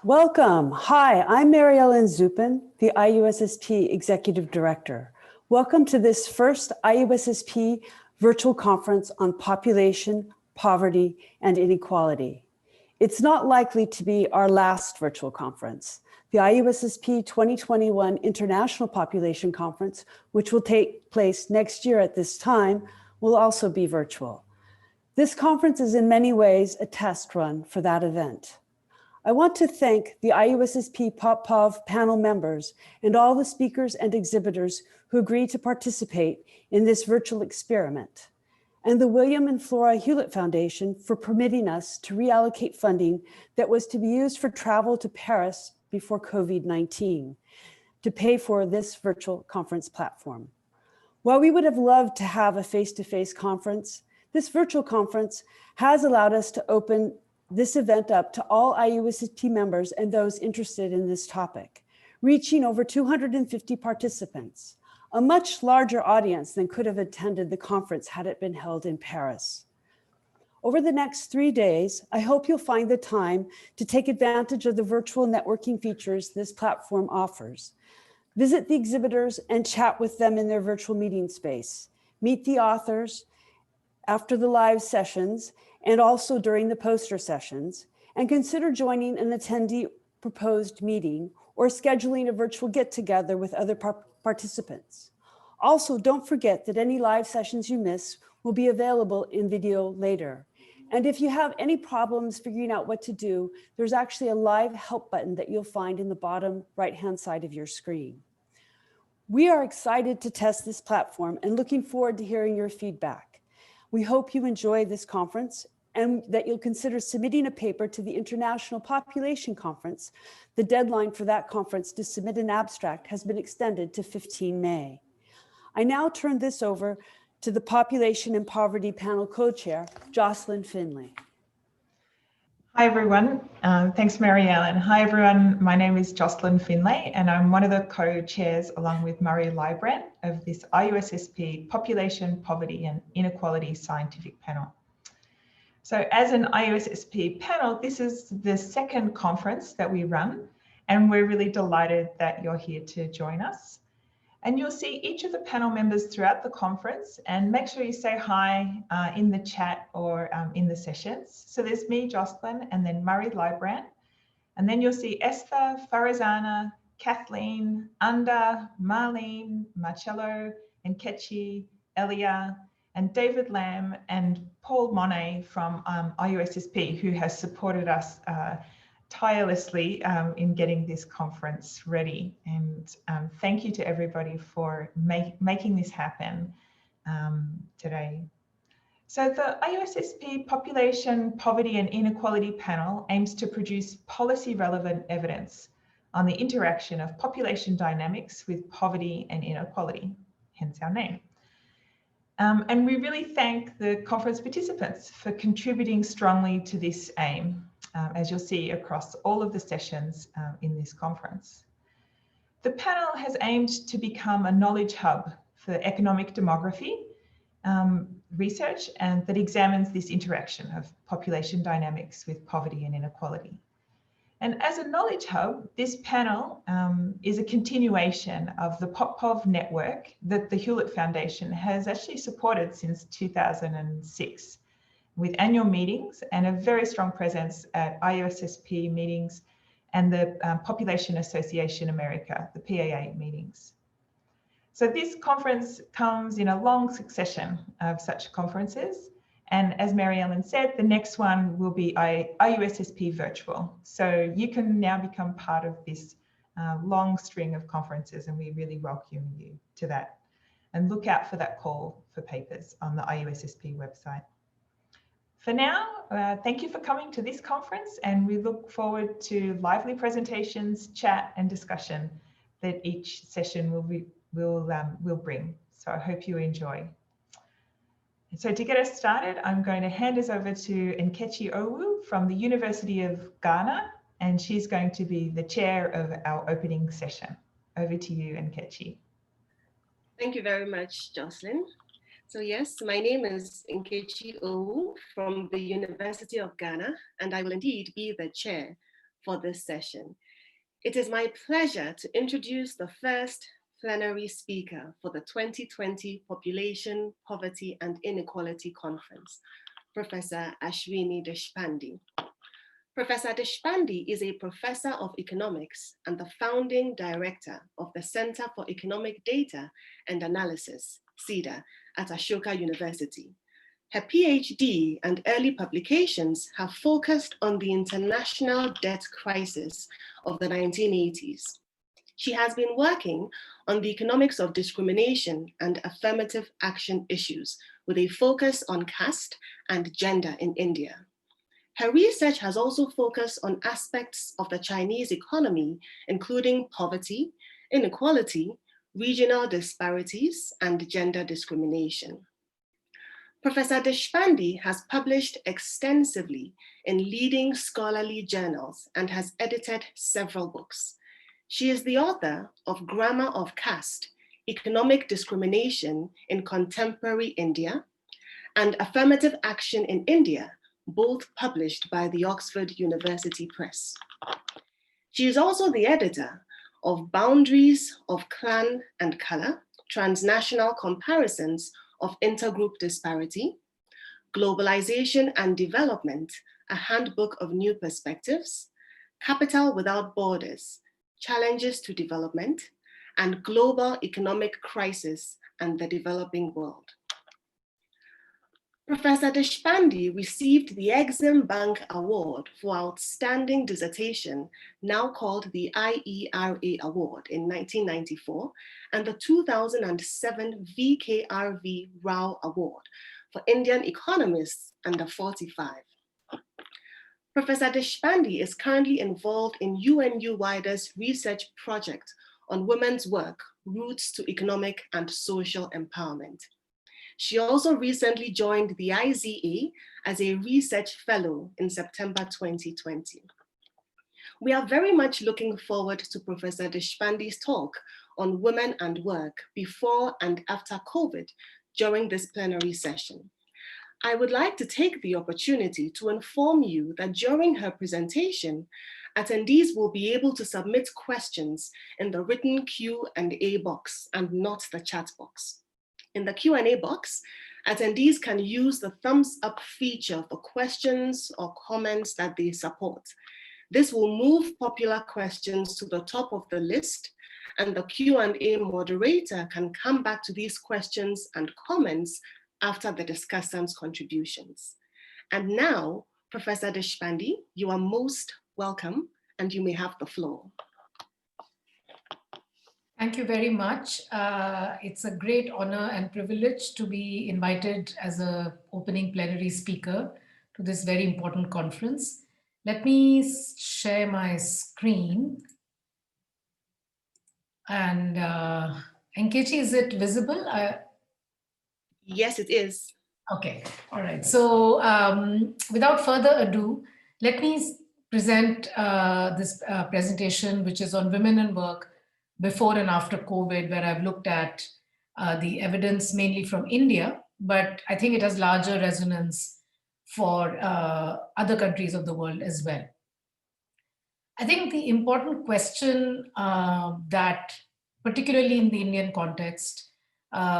Welcome. Hi, I'm Mary Ellen Zupin, the IUSSP Executive Director. Welcome to this first IUSSP virtual conference on population, poverty, and inequality. It's not likely to be our last virtual conference. The IUSSP 2021 International Population Conference, which will take place next year at this time, will also be virtual. This conference is in many ways a test run for that event. I want to thank the IUSSP PopPov panel members and all the speakers and exhibitors who agreed to participate in this virtual experiment, and the William and Flora Hewlett Foundation for permitting us to reallocate funding that was to be used for travel to Paris before COVID-19 to pay for this virtual conference platform. While we would have loved to have a face-to-face conference, this virtual conference has allowed us to open this event up to all IUSSP members and those interested in this topic, reaching over 250 participants, a much larger audience than could have attended the conference had it been held in Paris. Over the next 3 days, I hope you'll find the time to take advantage of the virtual networking features this platform offers. Visit the exhibitors and chat with them in their virtual meeting space. Meet the authors after the live sessions and also during the poster sessions, and consider joining an attendee proposed meeting or scheduling a virtual get-together with other participants. Also, don't forget that any live sessions you miss will be available in video later. And if you have any problems figuring out what to do, there's actually a live help button that you'll find in the bottom right-hand side of your screen. We are excited to test this platform and looking forward to hearing your feedback. We hope you enjoy this conference and that you'll consider submitting a paper to the International Population Conference. The deadline for that conference to submit an abstract has been extended to 15 May. I now turn this over to the Population and Poverty Panel Co-Chair, Jocelyn Finlay. Hi everyone, thanks Mary Ellen. Hi everyone, my name is Jocelyn Finlay and I'm one of the co-chairs along with Murray Librand of this IUSSP Population, Poverty and Inequality Scientific Panel. So as an IUSSP panel, this is the second conference that we run, and we're really delighted that you're here to join us. And you'll see each of the panel members throughout the conference, and make sure you say hi in the chat or in the sessions. So there's me, Jocelyn, and then Murray Librand. And then you'll see Esther, Farizana, Kathleen, Anda, Marlene, Marcello, Nkechi, Elia, and David Lamb and Paul Monet from IUSSP, who has supported us tirelessly in getting this conference ready. And thank you to everybody for making this happen today. So the IUSSP Population, Poverty and Inequality Panel aims to produce policy relevant evidence on the interaction of population dynamics with poverty and inequality, hence our name. And we really thank the conference participants for contributing strongly to this aim, as you'll see across all of the sessions in this conference. The panel has aimed to become a knowledge hub for economic demography research and that examines this interaction of population dynamics with poverty and inequality. And as a knowledge hub, this panel is a continuation of the PopPov network that the Hewlett Foundation has actually supported since 2006, with annual meetings and a very strong presence at IUSSP meetings and the Population Association America, the PAA meetings. So this conference comes in a long succession of such conferences. And as Mary Ellen said, the next one will be IUSSP virtual. So you can now become part of this long string of conferences, and we really welcome you to that. And look out for that call for papers on the IUSSP website. For now, thank you for coming to this conference, and we look forward to lively presentations, chat, and discussion that each session will bring. So I hope you enjoy. So to get us started, I'm going to hand us over to Nkechi Owu from the University of Ghana, and she's going to be the chair of our opening session. Over to you, Nkechi. Thank you very much, Jocelyn. So yes, my name is Nkechi Owu from the University of Ghana, and I will indeed be the chair for this session. It is my pleasure to introduce the first plenary speaker for the 2020 Population, Poverty and Inequality Conference, Professor Ashwini Deshpande. Professor Deshpande is a professor of economics and the founding director of the Center for Economic Data and Analysis, CEDA, at Ashoka University. Her PhD and early publications have focused on the international debt crisis of the 1980s. She has been working on the economics of discrimination and affirmative action issues with a focus on caste and gender in India. Her research has also focused on aspects of the Chinese economy, including poverty, inequality, regional disparities, and gender discrimination. Professor Deshpande has published extensively in leading scholarly journals and has edited several books. She is the author of Grammar of Caste, Economic Discrimination in Contemporary India, and Affirmative Action in India, both published by the Oxford University Press. She is also the editor of Boundaries of Clan and Color, Transnational Comparisons of Intergroup Disparity, Globalization and Development, a Handbook of New Perspectives, Capital Without Borders, Challenges to Development, and Global Economic Crisis and the Developing World. Professor Deshpande received the Exim Bank Award for Outstanding Dissertation, now called the IERA Award, in 1994, and the 2007 VKRV Rao Award for Indian economists under 45. Professor Deshpande is currently involved in UNU-WIDER's research project on women's work, Routes to Economic and Social Empowerment. She also recently joined the IZA as a research fellow in September 2020. We are very much looking forward to Professor Deshpande's talk on women and work before and after COVID during this plenary session. I would like to take the opportunity to inform you that during her presentation, attendees will be able to submit questions in the written Q&A box and not the chat box. In the Q&A box, attendees can use the thumbs up feature for questions or comments that they support. This will move popular questions to the top of the list, and the Q&A moderator can come back to these questions and comments after the discussant's contributions. And now, Professor Deshpande, you are most welcome, and you may have the floor. Thank you very much. It's a great honor and privilege to be invited as an opening plenary speaker to this very important conference. Let me share my screen. And Nkechi, is it visible? Yes, it is. Okay, all right. So without further ado, let me present this presentation, which is on women and work before and after COVID, where I've looked at the evidence mainly from India, but I think it has larger resonance for other countries of the world as well. I think the important question that, particularly in the Indian context,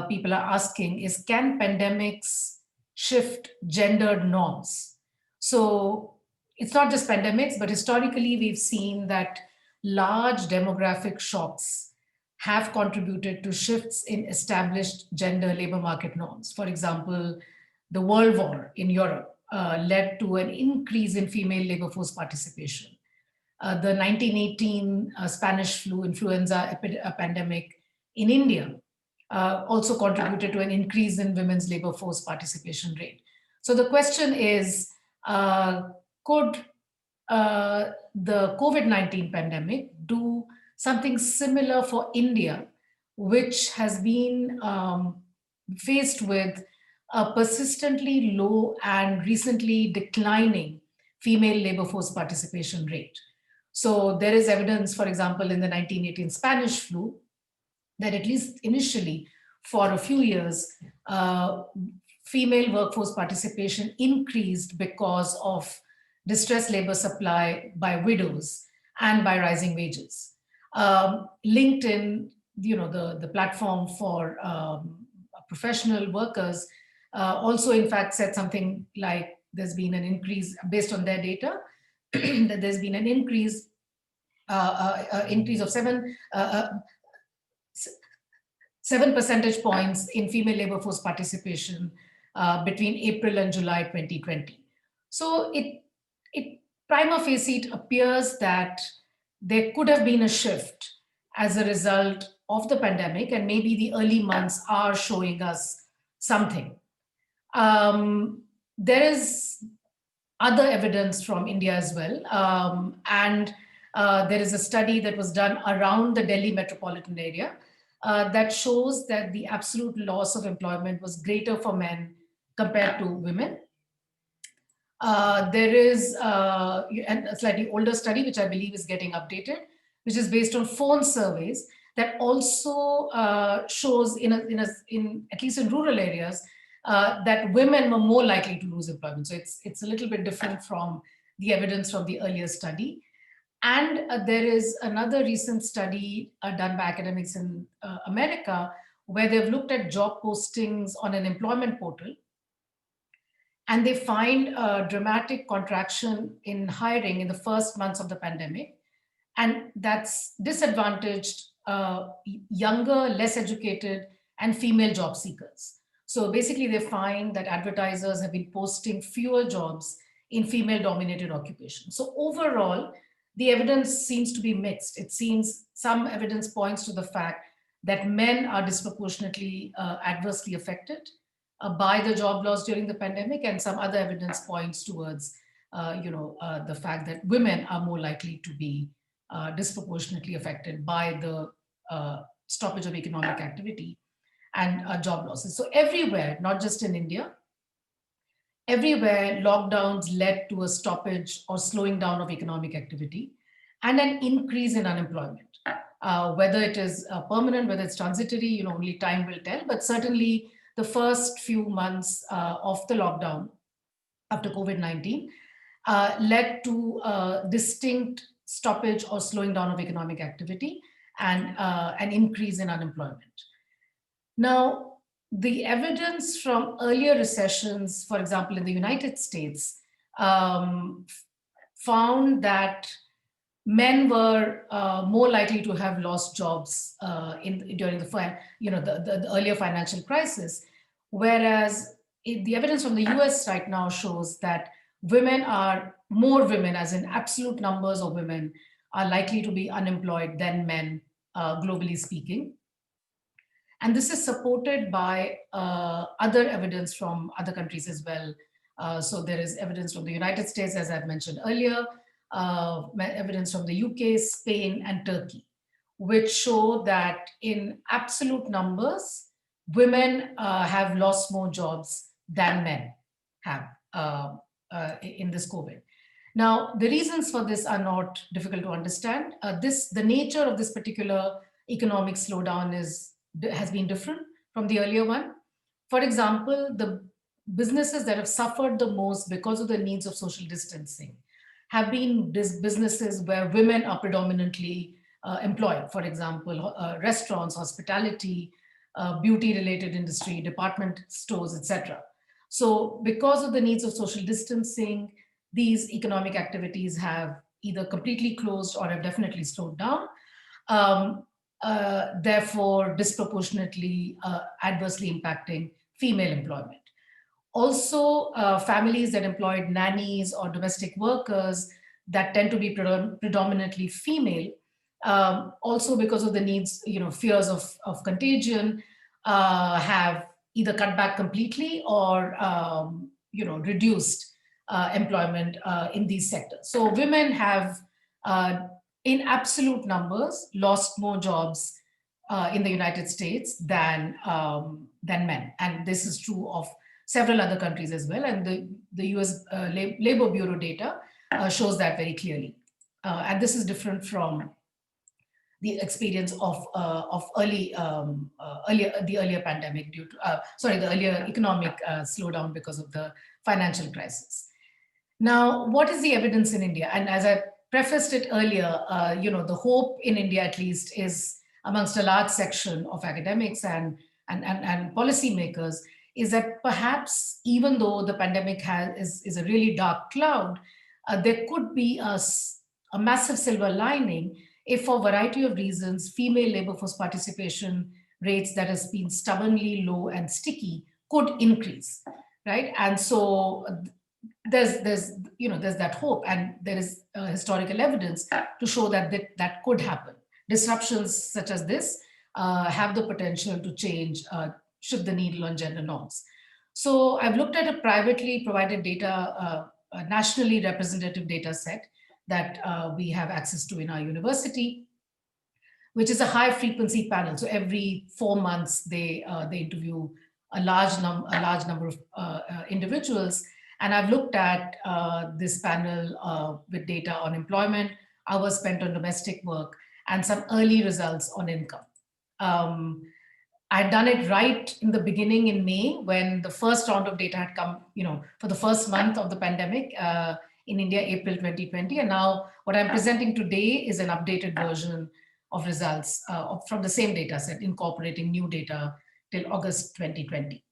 people are asking is, can pandemics shift gendered norms? So it's not just pandemics, but historically we've seen that large demographic shocks have contributed to shifts in established gender labor market norms. For example, the World War in Europe led to an increase in female labor force participation. The 1918 Spanish flu influenza pandemic in India also contributed to an increase in women's labor force participation rate. So the question is, could the COVID-19 pandemic do something similar for India, which has been faced with a persistently low and recently declining female labor force participation rate? So there is evidence, for example, in the 1918 Spanish flu, that at least initially for a few years, female workforce participation increased because of distressed labor supply by widows and by rising wages. LinkedIn, the platform for professional workers, also in fact said something like there's been an increase based on their data, that there's been an increase of 7 percentage points in female labor force participation between April and July 2020. So it prima facie, it appears that there could have been a shift as a result of the pandemic, and maybe the early months are showing us something. There is other evidence from India as well. There is a study that was done around the Delhi metropolitan area that shows that the absolute loss of employment was greater for men compared to women. There is a slightly older study, which I believe is getting updated, which is based on phone surveys that also shows in at least in rural areas that women were more likely to lose employment. So it's a little bit different from the evidence from the earlier study. And there is another recent study done by academics in America, where they've looked at job postings on an employment portal. And they find a dramatic contraction in hiring in the first months of the pandemic. And that's disadvantaged younger, less educated, and female job seekers. So basically, they find that advertisers have been posting fewer jobs in female-dominated occupations. So overall, the evidence seems to be mixed. It seems some evidence points to the fact that men are disproportionately adversely affected by the job loss during the pandemic, and some other evidence points towards the fact that women are more likely to be disproportionately affected by the stoppage of economic activity and job losses. So everywhere, not just in India, everywhere lockdowns led to a stoppage or slowing down of economic activity and an increase in unemployment. Whether it is permanent, whether it's transitory, only time will tell, but certainly the first few months of the lockdown after COVID-19 led to a distinct stoppage or slowing down of economic activity and an increase in unemployment. Now, the evidence from earlier recessions, for example, in the United States, found that men were more likely to have lost jobs during the earlier financial crisis, whereas the evidence from the US right now shows that more women, as in absolute numbers of women, are likely to be unemployed than men, globally speaking. And this is supported by other evidence from other countries as well. So there is evidence from the United States, as I've mentioned earlier, evidence from the UK, Spain, and Turkey, which show that in absolute numbers, women have lost more jobs than men have in this COVID. Now, the reasons for this are not difficult to understand. The nature of this particular economic slowdown has been different from the earlier one. For example, the businesses that have suffered the most because of the needs of social distancing have been businesses where women are predominantly employed. For example, restaurants, hospitality, beauty-related industry, department stores, etc. So because of the needs of social distancing, these economic activities have either completely closed or have definitely slowed down. Therefore disproportionately adversely impacting female employment. Also, families that employed nannies or domestic workers that tend to be predominantly female, also because of the needs, fears of contagion, have either cut back completely or reduced employment in these sectors. So women have in absolute numbers lost more jobs in the United States than men. And this is true of several other countries as well. And the US Labor Bureau data shows that very clearly. And this is different from the experience of the earlier pandemic the earlier economic slowdown because of the financial crisis. Now, what is the evidence in India? And as I prefaced it earlier, the hope in India, at least, is amongst a large section of academics and policymakers, is that perhaps even though the pandemic is a really dark cloud, there could be a massive silver lining if, for a variety of reasons, female labor force participation rates that has been stubbornly low and sticky could increase, right? And so there's that hope, and there is historical evidence to show that could happen. Disruptions such as this have the potential to change, shift the needle on gender norms. So I've looked at a privately provided data, a nationally representative data set that we have access to in our university, which is a high frequency panel. So every 4 months, they interview a large number of individuals. And I've looked at this panel with data on employment, hours spent on domestic work, and some early results on income. I'd done it right in the beginning in May, when the first round of data had come, for the first month of the pandemic in India, April 2020. And now what I'm presenting today is an updated version of results from the same data set, incorporating new data till August 2020.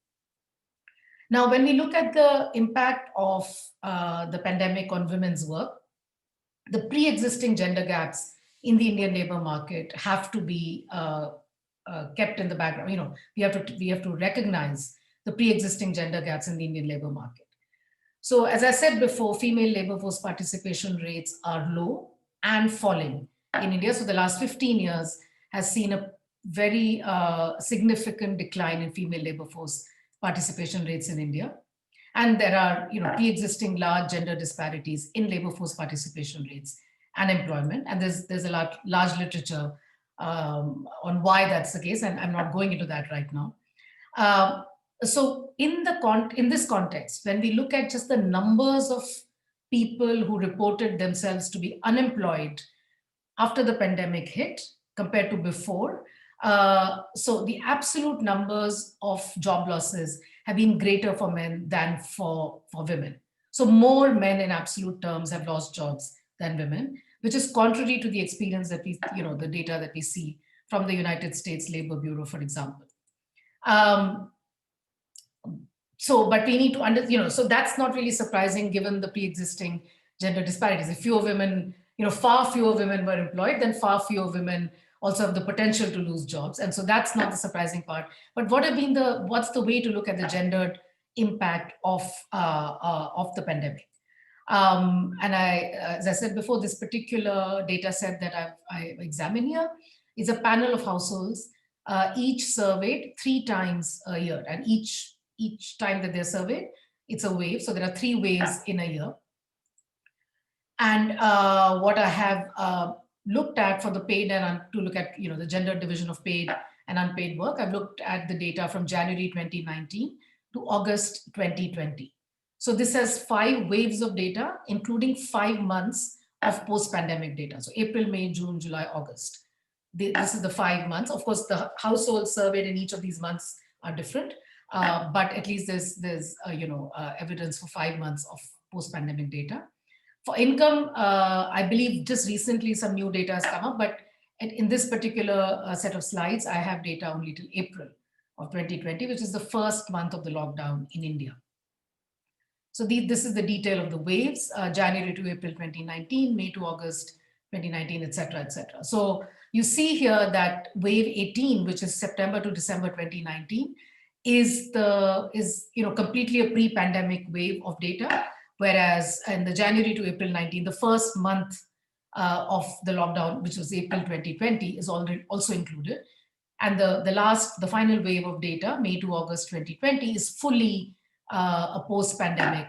Now, when we look at the impact of the pandemic on women's work, the pre-existing gender gaps in the Indian labor market have to be kept in the background. We have to recognize the pre-existing gender gaps in the Indian labor market. So, as I said before, female labor force participation rates are low and falling in India. So, the last 15 years has seen a very significant decline in female labor force participation rates in India. And there are pre-existing large gender disparities in labor force participation rates and employment. And there's a large literature on why that's the case, and I'm not going into that right now. So in this context, when we look at just the numbers of people who reported themselves to be unemployed after the pandemic hit compared to before, so the absolute numbers of job losses have been greater for men than for women. So more men in absolute terms have lost jobs than women, which is contrary to the experience that we, the data that we see from the United States Labor Bureau, for example. But we need to so that's not really surprising given the pre-existing gender disparities. If fewer women, far fewer women were employed, then far fewer women also have the potential to lose jobs. And so that's not the surprising part. But what's the way to look at the gendered impact of the pandemic? And as I said before, this particular data set that I examine here is a panel of households, each surveyed 3 times a year. And each time that they're surveyed, it's a wave. So there are 3 waves in a year. And what I have looked at for the paid and to look at the gender division of paid and unpaid work, I've looked at the data from January 2019 to August 2020. So this has 5 waves of data, including 5 months of post-pandemic data. So April, May, June, July, August. This is the 5 months. Of course, the households surveyed in each of these months are different, but at least there's evidence for 5 months of post-pandemic data. For income, I believe just recently some new data has come up, but in this particular set of slides, I have data only till April of 2020, which is the first month of the lockdown in India. So this is the detail of the waves, January to April 2019, May to August 2019, et cetera, et cetera. So you see here that wave 18, which is September to December 2019, is completely a pre-pandemic wave of data. Whereas in the January to April 19, the first month of the lockdown, which was April 2020, is already also included. And the final wave of data, May to August 2020, is fully a post-pandemic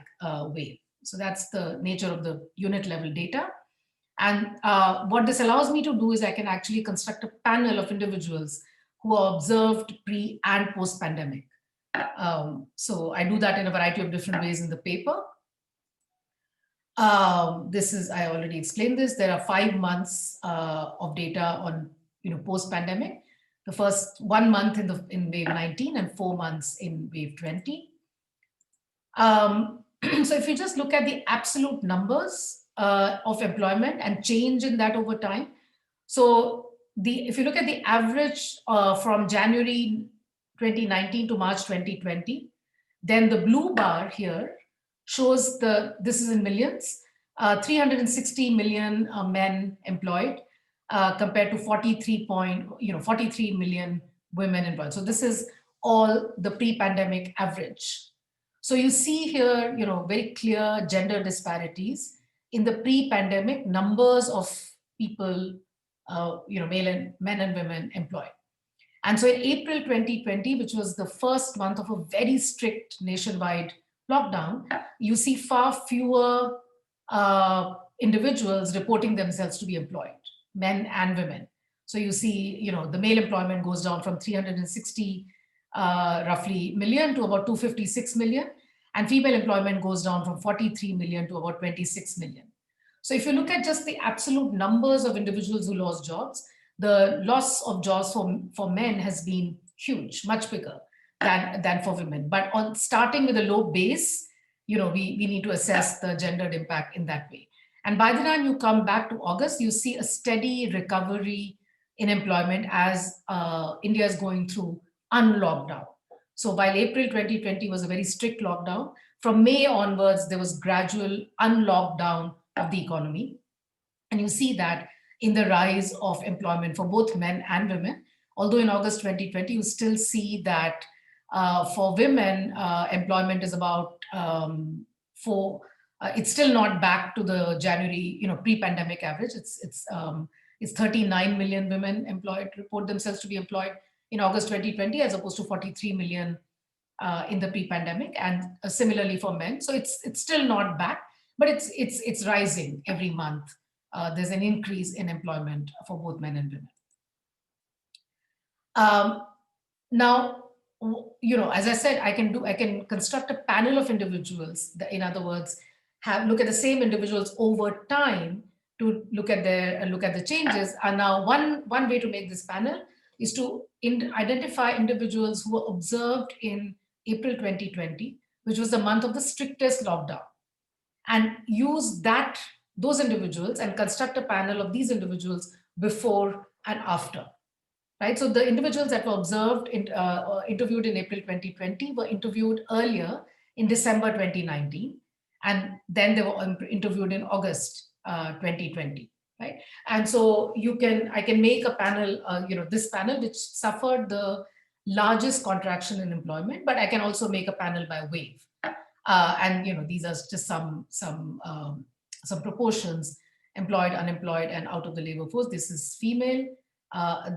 wave. So that's the nature of the unit level data. And what this allows me to do is I can actually construct a panel of individuals who are observed pre and post-pandemic. So I do that in a variety of different ways in the paper. I already explained this. There are 5 months of data on post-pandemic. The first 1 month in wave 19 and 4 months in wave 20. So if you just look at the absolute numbers of employment and change in that over time, so if you look at the average from January 2019 to March 2020, then the blue bar here shows this is in millions, 360 million men employed compared to 43 million women employed. So this is all the pre-pandemic average. So you see here, very clear gender disparities in the pre-pandemic numbers of people, men and women employed. And so in April 2020, which was the first month of a very strict nationwide lockdown, you see far fewer individuals reporting themselves to be employed, men and women. So you see, the male employment goes down from 360 roughly million to about 256 million, and female employment goes down from 43 million to about 26 million. So if you look at just the absolute numbers of individuals who lost jobs, the loss of jobs for men has been huge, much bigger than for women. But on starting with a low base, we need to assess the gendered impact in that way. And by the time you come back to August, you see a steady recovery in employment as India is going through unlockdown. So while April 2020 was a very strict lockdown, from May onwards, there was gradual unlockdown of the economy. And you see that in the rise of employment for both men and women. Although in August 2020, you still see that for women, employment is about it's still not back to the January, pre-pandemic average. It's 39 million women employed report themselves to be employed in August 2020, as opposed to 43 million in the pre-pandemic, and similarly for men. So it's still not back, but it's rising every month. There's an increase in employment for both men and women. Now, as I said, I can construct a panel of individuals. In other words, look at the same individuals over time to look at the changes. And now, one way to make this panel is to identify individuals who were observed in April 2020, which was the month of the strictest lockdown, and use those individuals and construct a panel of these individuals before and after. Right? So the individuals that were observed, interviewed in April 2020 were interviewed earlier in December 2019, and then they were interviewed in August 2020. Right? And so I can make a panel, this panel which suffered the largest contraction in employment, but I can also make a panel by wave. And these are just some proportions: employed, unemployed, and out of the labor force. This is female.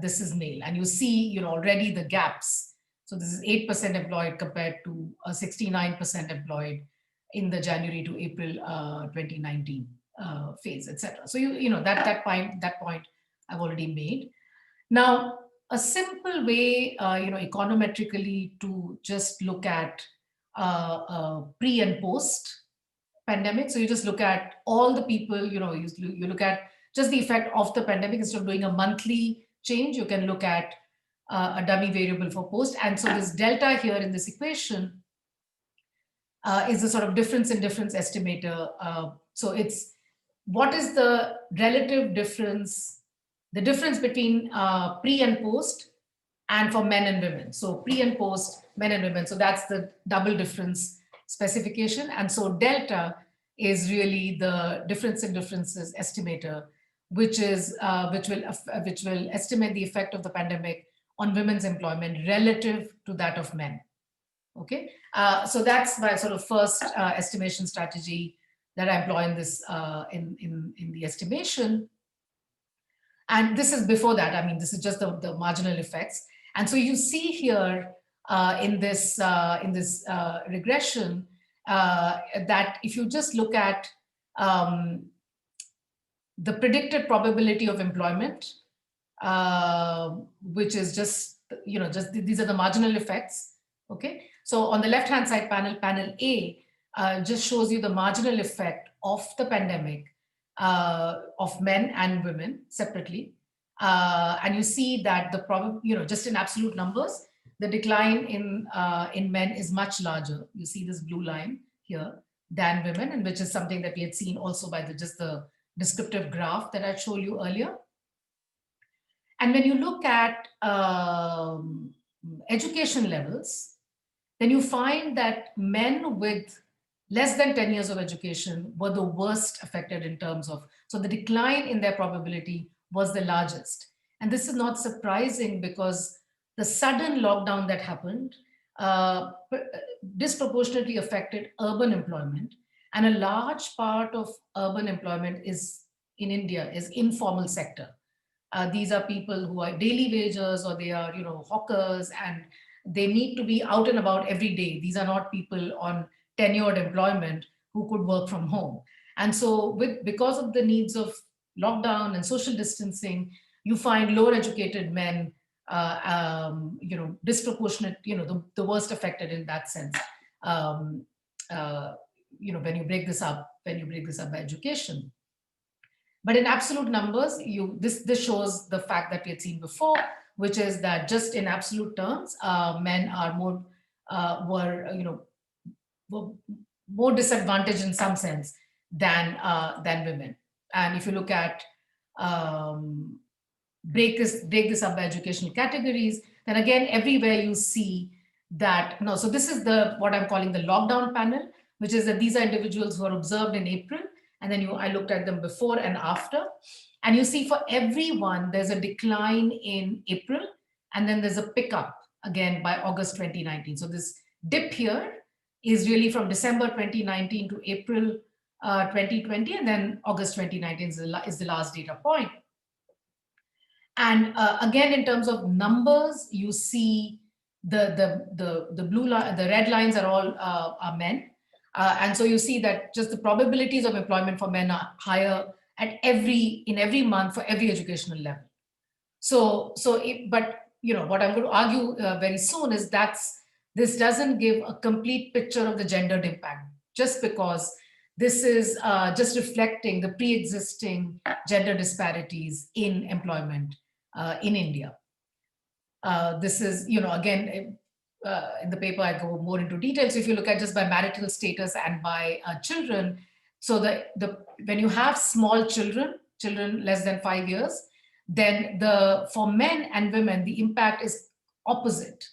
This is male, and you see, already the gaps. So this is 8% employed compared to 69% employed in the January to April 2019 phase, etc. So that point I've already made. Now, a simple way, econometrically, to just look at pre and post pandemic. So you just look at all the people. You look at just the effect of the pandemic. Instead of doing a monthly change, you can look at a dummy variable for post. And so this delta here in this equation is the sort of difference in difference estimator. So it's what is the relative difference, the difference between pre and post, and for men and women. So pre and post, men and women. So that's the double difference specification. And so delta is really the difference in differences estimator, which will estimate the effect of the pandemic on women's employment relative to that of men. Okay, so that's my sort of first estimation strategy that I employ in this in the estimation. And this is before that. I mean, this is just the marginal effects. And so you see here in this regression that if you just look at the predicted probability of employment, which is just these are the marginal effects. Okay, so on the left-hand side panel A just shows you the marginal effect of the pandemic of men and women separately, and you see that just in absolute numbers, the decline in men is much larger. You see this blue line here. than women, and which is something that we had seen also by just the descriptive graph that I showed you earlier. And when you look at education levels, then you find that men with less than 10 years of education were the worst affected in terms of, so the decline in their probability was the largest. And this is not surprising because the sudden lockdown that happened disproportionately affected urban employment. And a large part of urban employment is in India is informal sector. These are people who are daily wagers, or they are, hawkers, and they need to be out and about every day. These are not people on tenured employment who could work from home. And so because of the needs of lockdown and social distancing, you find lower educated men, disproportionate, the worst affected in that sense. When you break this up by education. But in absolute numbers, this shows the fact that we had seen before, which is that just in absolute terms, men are were more disadvantaged in some sense than women. And if you look at break this up by educational categories, then again everywhere you see that no. So this is what I'm calling the lockdown panel, which is that these are individuals who are observed in April. And then I looked at them before and after. And you see for everyone, there's a decline in April. And then there's a pickup again by August 2019. So this dip here is really from December 2019 to April 2020. And then August 2019 is the last data point. And again, in terms of numbers, you see the blue line, the red lines are all are men. And so you see that just the probabilities of employment for men are higher in every month for every educational level. But what I'm going to argue very soon is this doesn't give a complete picture of the gendered impact, just because this is just reflecting the pre-existing gender disparities in employment in India. This is, again, in the paper, I go more into detail. So if you look at just by marital status and by children, so when you have small children less than 5 years, then for men and women, the impact is opposite.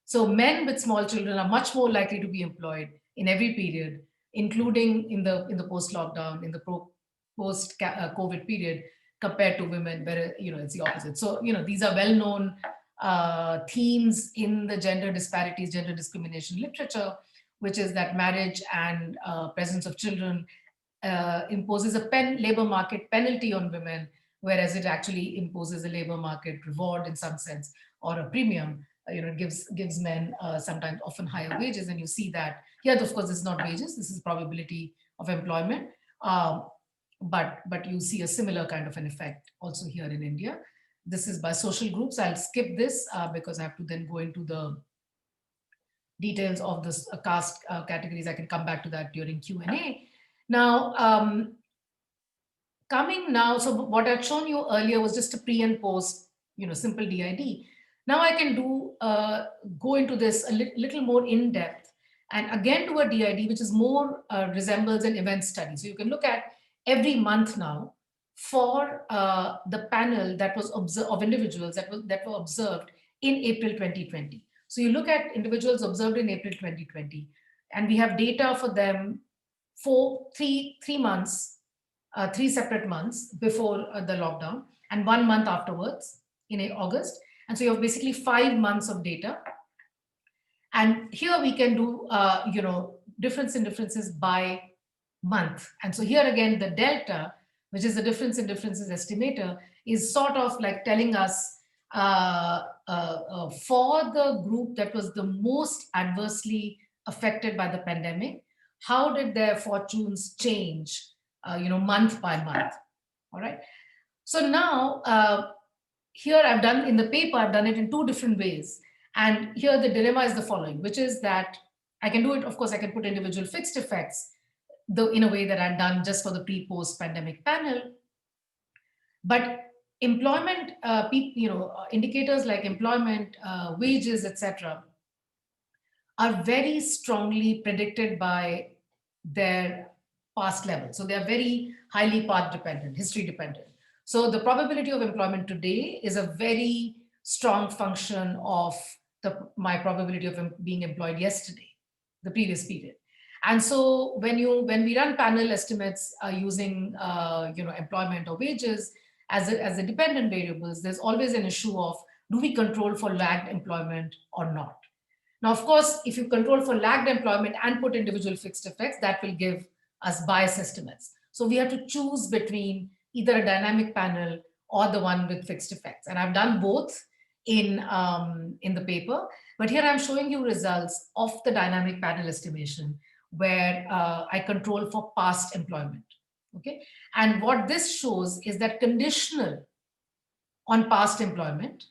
So men with small children are much more likely to be employed in every period, including in the post-lockdown, in the post-COVID period, compared to women, where it's the opposite. So these are well-known themes in the gender disparities, gender discrimination literature, which is that marriage and presence of children imposes a labor market penalty on women, whereas it actually imposes a labor market reward in some sense, or a premium. It gives men sometimes often higher wages, and you see that here. Of course, this is not wages; this is probability of employment. But you see a similar kind of an effect also here in India. This is by social groups. I'll skip this because I have to then go into the details of this caste categories. I can come back to that during Q&A. Now, so what I'd shown you earlier was just a pre and post, simple DID. Now I can go into this a little more in depth, and again do a DID, which is more resembles an event study. So you can look at every month now for the panel that was of individuals that were observed in April 2020. So you look at individuals observed in April 2020, and we have data for them for three months, 3 separate months before the lockdown, and 1 month afterwards in August. And so you have basically 5 months of data. And here we can do, differences by month. And so here again, the delta, which is the difference in differences estimator, is sort of like telling us for the group that was the most adversely affected by the pandemic, how did their fortunes change, month by month. All right. So now, here I've done in the paper, I've done it in 2 different ways. And here the dilemma is the following, which is that I can do it, of course, I can put individual fixed effects, though in a way that I've done just for the pre-post pandemic panel. But employment, indicators like employment, wages, etc., are very strongly predicted by their past level. So they are very highly path dependent, history dependent. So the probability of employment today is a very strong function of my probability of being employed yesterday, the previous period. And so when we run panel estimates using employment or wages as a dependent variables, there's always an issue of, do we control for lagged employment or not? Now, of course, if you control for lagged employment and put individual fixed effects, that will give us bias estimates. So we have to choose between either a dynamic panel or the one with fixed effects. And I've done both in the paper, but here I'm showing you results of the dynamic panel estimation where I control for past employment. Okay, and what this shows is that conditional on past employment,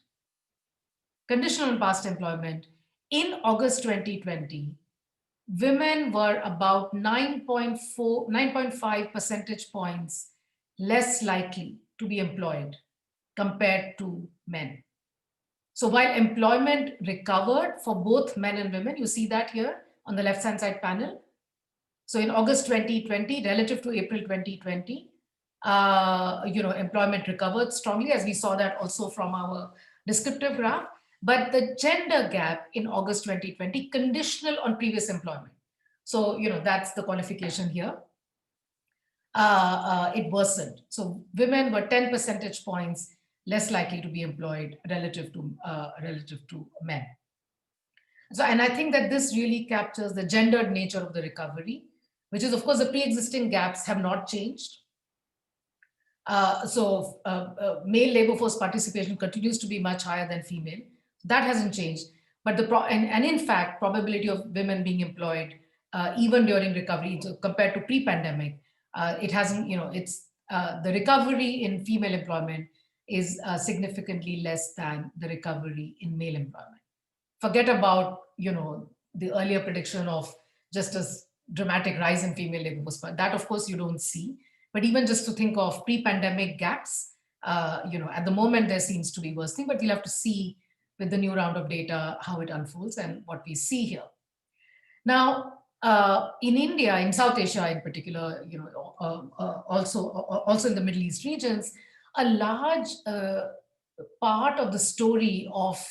in August 2020, women were about 9.5 percentage points less likely to be employed compared to men. So while employment recovered for both men and women, you see that here on the left-hand side panel. So in August 2020, relative to April 2020, employment recovered strongly, as we saw that also from our descriptive graph. But the gender gap in August 2020, conditional on previous employment. So, that's the qualification here. It worsened. So women were 10 percentage points less likely to be employed relative to men. So, and I think that this really captures the gendered nature of the recovery, which is, of course, the pre-existing gaps have not changed. Male labor force participation continues to be much higher than female. That hasn't changed. But in fact, probability of women being employed, even during recovery, so compared to pre-pandemic, it hasn't, the recovery in female employment is significantly less than the recovery in male employment. Forget about, the earlier prediction of just a dramatic rise in female labor force. That, of course, you don't see. But even just to think of pre-pandemic gaps, at the moment there seems to be worsening, but we'll have to see with the new round of data how it unfolds and what we see here. Now, in India, in South Asia in particular, also in the Middle East regions, a large part of the story of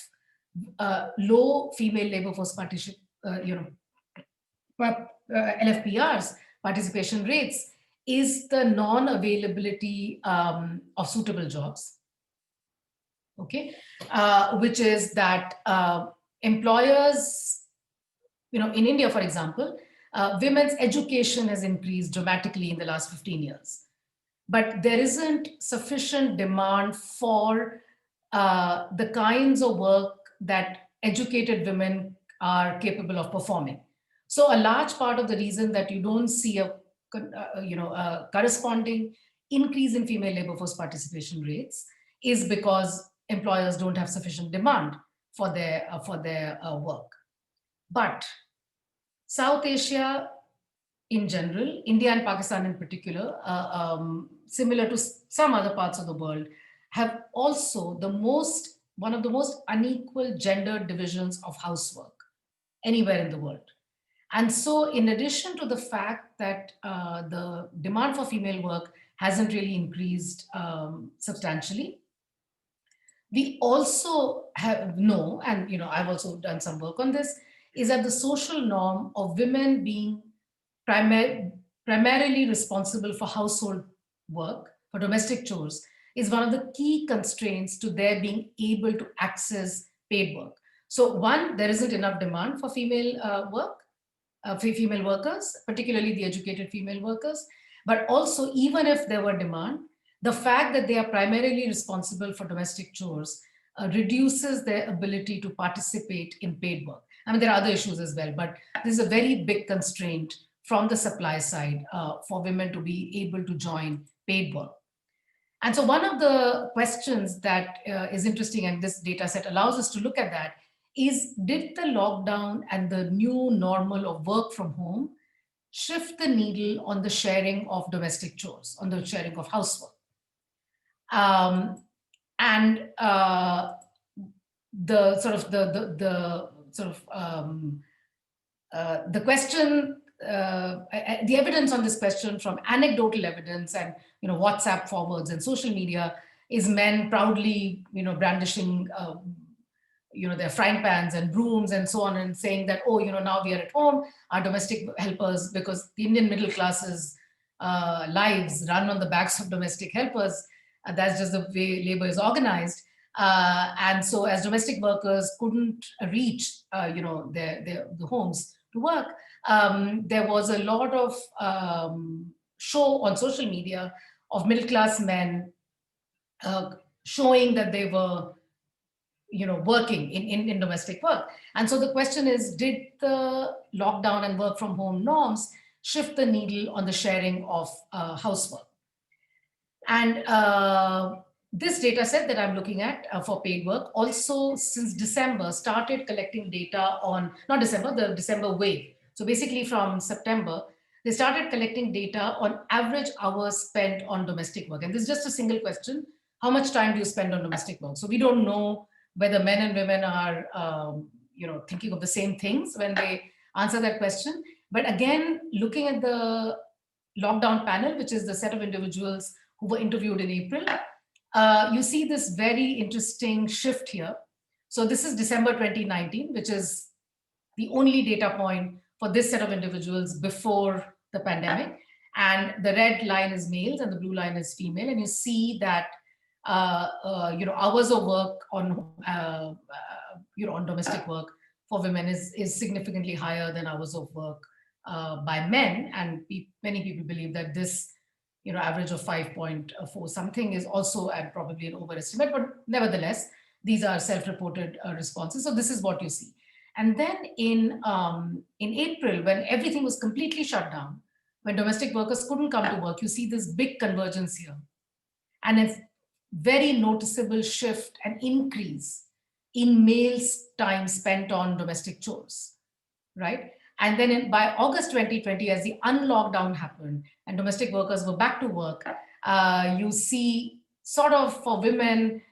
low female labor force participation, LFPR's participation rates is the non-availability of suitable jobs. Okay, which is that employers, in India, for example, women's education has increased dramatically in the last 15 years. But there isn't sufficient demand for the kinds of work that educated women are capable of performing. So a large part of the reason that you don't see a corresponding increase in female labor force participation rates is because employers don't have sufficient demand for their work. But South Asia in general, India and Pakistan in particular, similar to some other parts of the world, have also one of the most unequal gender divisions of housework anywhere in the world. And so in addition to the fact that the demand for female work hasn't really increased substantially, we also know, and I've also done some work on this, is that the social norm of women being primarily responsible for household work, for domestic chores, is one of the key constraints to their being able to access paid work. So one, there isn't enough demand for female female workers, particularly the educated female workers. But also, even if there were demand, the fact that they are primarily responsible for domestic chores reduces their ability to participate in paid work. I mean, there are other issues as well, but this is a very big constraint from the supply side for women to be able to join paid work. And so one of the questions that is interesting, and this data set allows us to look at that, is did the lockdown and the new normal of work from home shift the needle on the sharing of domestic chores, on the sharing of housework? The question the evidence on this question from anecdotal evidence and WhatsApp forwards and social media is men proudly brandishing their frying pans and brooms and so on, and saying that, oh, now we are at home, our domestic helpers, because the Indian middle class's lives run on the backs of domestic helpers. That's just the way labor is organized. And so as domestic workers couldn't reach the homes to work, there was a lot of show on social media of middle class men showing that they were working in domestic work. And so the question is, did the lockdown and work from home norms shift the needle on the sharing of housework? And this data set that I'm looking at for paid work also since December started collecting data on, not December, the December wave. So basically from September, they started collecting data on average hours spent on domestic work. And this is just a single question: how much time do you spend on domestic work? So we don't know whether men and women are thinking of the same things when they answer that question. But again, looking at the lockdown panel, which is the set of individuals who were interviewed in April, you see this very interesting shift here. So this is December 2019, which is the only data point for this set of individuals before the pandemic. And the red line is males and the blue line is female. And you see that hours of work on on domestic work for women is significantly higher than hours of work by men. And many people believe that this average of 5.4 something is also at probably an overestimate, but nevertheless, these are self-reported responses. So this is what you see. And then in April, when everything was completely shut down, when domestic workers couldn't come to work, you see this big convergence here. And a very noticeable shift and increase in males' time spent on domestic chores, right? And then by August 2020, as the unlockdown happened and domestic workers were back to work, you see sort of for women,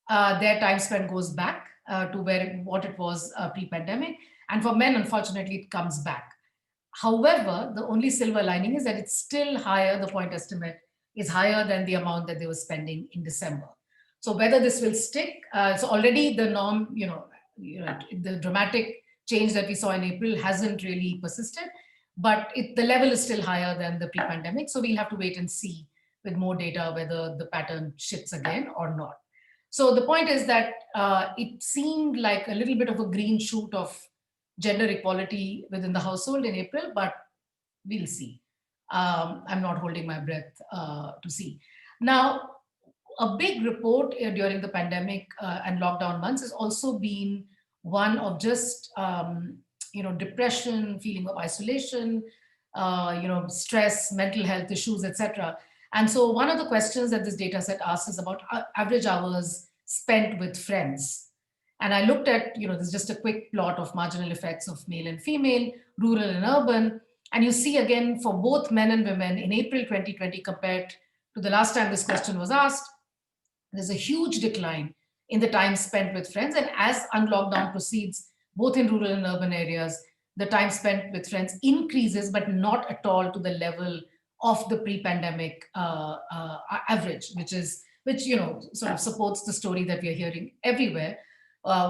their time spent goes back to what it was pre-pandemic. And for men, unfortunately, it comes back. However, the only silver lining is that it's still higher, the point estimate is higher than the amount that they were spending in December. So whether this will stick, so already the norm, the dramatic change that we saw in April hasn't really persisted, but the level is still higher than the pre-pandemic. So we'll have to wait and see with more data whether the pattern shifts again or not. So the point is that it seemed like a little bit of a green shoot of gender equality within the household in April, but we'll see. I'm not holding my breath to see. Now, a big report during the pandemic and lockdown months has also been one of just depression, feeling of isolation, stress, mental health issues, etc. And so one of the questions that this data set asks is about average hours spent with friends. And I looked at, this is just a quick plot of marginal effects of male and female, rural and urban. And you see again for both men and women in April 2020 compared to the last time this question was asked, there's a huge decline in the time spent with friends. And as unlockdown proceeds, both in rural and urban areas, the time spent with friends increases, but not at all to the level of the pre-pandemic average, which sort of supports the story that we are hearing everywhere,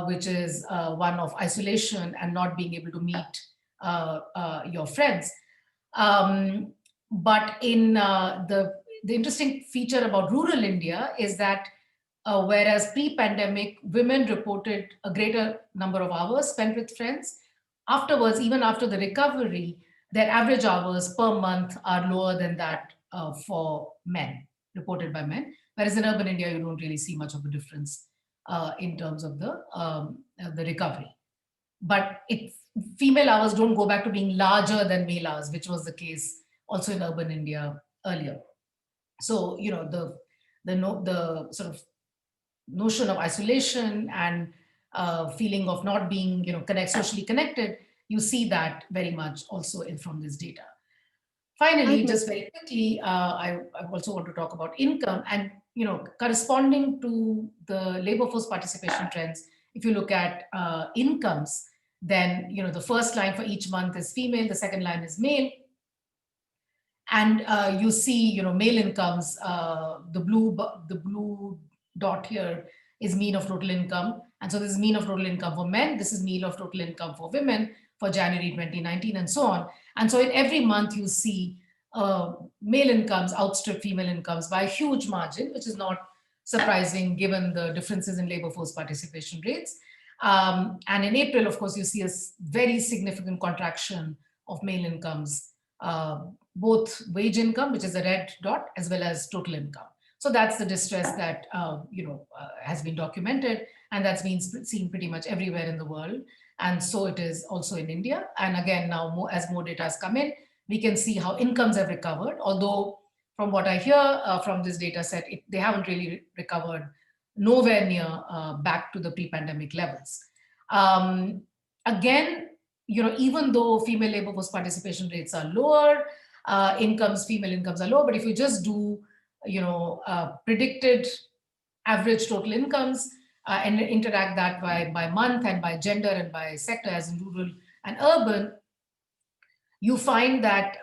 which is one of isolation and not being able to meet your friends. But in the interesting feature about rural India is that whereas pre-pandemic, women reported a greater number of hours spent with friends, afterwards, even after the recovery, their average hours per month are lower than that for men, reported by men. Whereas in urban India, you don't really see much of a difference in terms of the recovery. But female hours don't go back to being larger than male hours, which was the case also in urban India earlier. So, the sort of notion of isolation and feeling of not being, socially connected, you see that very much also from this data. Finally, just very quickly, I also want to talk about income and, corresponding to the labor force participation trends. If you look at incomes, Then, the first line for each month is female, the second line is male. And you see, male incomes, the blue dot here is mean of total income. And so this is mean of total income for men. This is mean of total income for women for January 2019 and so on. And so in every month you see male incomes outstrip female incomes by a huge margin, which is not surprising given the differences in labor force participation rates. And in April, of course, you see a very significant contraction of male incomes, both wage income, which is the red dot, as well as total income. So that's the distress that has been documented, and that's been seen pretty much everywhere in the world. And so it is also in India. And again, now as more data has come in, we can see how incomes have recovered. Although from what I hear from this data set, they haven't really recovered, nowhere near back to the pre-pandemic levels. Again, even though female labor force participation rates are lower, female incomes are low, but if you just do, predicted average total incomes and interact that by month and by gender and by sector, as in rural and urban, you find that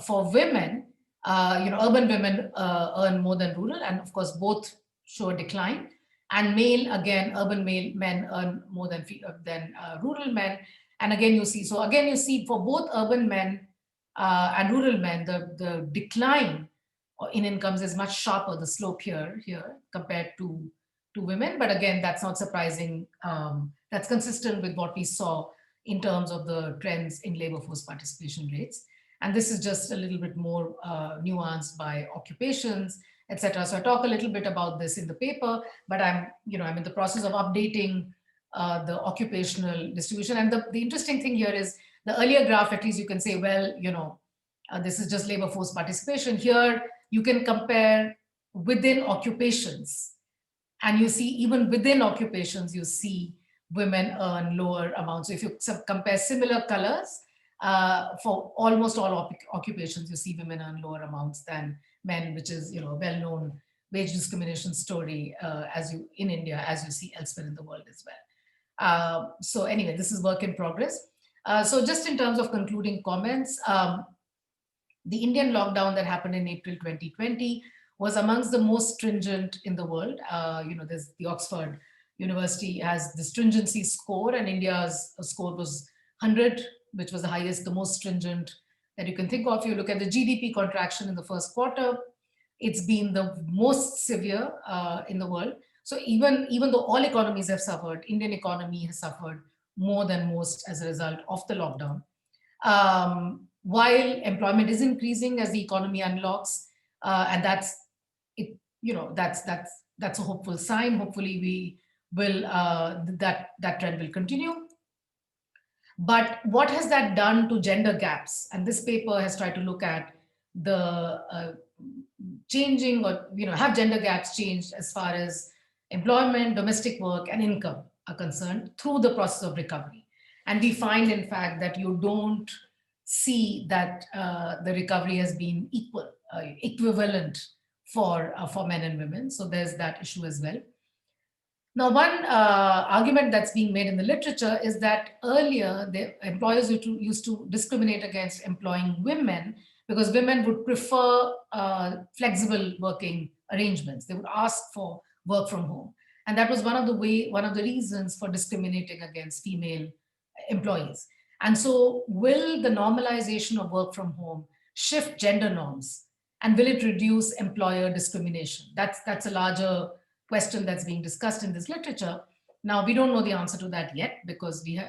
for women, urban women earn more than rural, and of course both show a decline. And male, again, urban men earn more than rural men. And again, you see for both urban men and rural men, the decline in incomes is much sharper, the slope here compared to women. But again, that's not surprising. That's consistent with what we saw in terms of the trends in labor force participation rates. And this is just a little bit more nuanced by occupations, etc. So I talk a little bit about this in the paper, but I'm in the process of updating the occupational distribution. And the interesting thing here is the earlier graph, at least you can say, well, this is just labor force participation. Here you can compare within occupations, and you see even within occupations, you see women earn lower amounts. So if you compare similar colors for almost all occupations, you see women earn lower amounts than men, which is a well-known wage discrimination story in India, as you see elsewhere in the world as well. So anyway, this is work in progress. So just in terms of concluding comments, the Indian lockdown that happened in April 2020 was amongst the most stringent in the world. There's the Oxford University has the stringency score, and India's score was 100, which was the highest, the most stringent that you can think of. You look at the GDP contraction in the first quarter, it's been the most severe in the world. So even though all economies have suffered, Indian economy has suffered more than most as a result of the lockdown. While employment is increasing as the economy unlocks, and that's a hopeful sign. Hopefully we will that trend will continue. But what has that done to gender gaps? And this paper has tried to look at the changing, or have gender gaps changed as far as employment, domestic work, and income are concerned through the process of recovery. And we find, in fact, that you don't see that the recovery has been equivalent for men and women. So there's that issue as well. Now, one argument that's being made in the literature is that earlier the employers used to discriminate against employing women because women would prefer flexible working arrangements. They would ask for work from home. And that was one of the reasons for discriminating against female employees. And so will the normalization of work from home shift gender norms, and will it reduce employer discrimination? That's a larger question that's being discussed in this literature. Now, we don't know the answer to that yet because the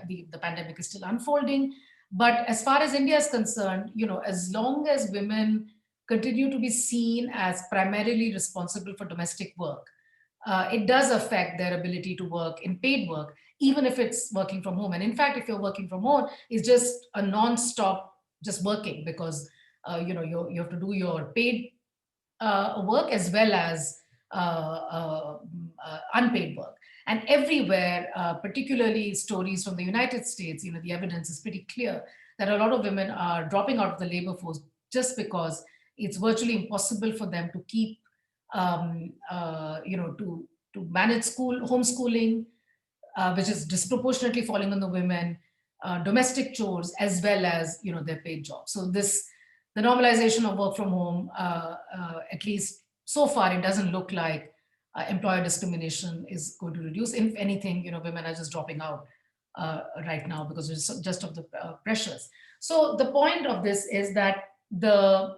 pandemic is still unfolding. But as far as India is concerned, as long as women continue to be seen as primarily responsible for domestic work, it does affect their ability to work in paid work, even if it's working from home. And in fact, if you're working from home, it's just a non-stop just working because you have to do your paid work as well as unpaid work. And everywhere, particularly stories from the United States, the evidence is pretty clear that a lot of women are dropping out of the labor force just because it's virtually impossible for them to keep, to manage homeschooling, which is disproportionately falling on the women, domestic chores, as well as their paid jobs. So the normalization of work from home, at least so far, it doesn't look like employer discrimination is going to reduce. If anything, women are just dropping out right now because it's just of the pressures. So the point of this is that both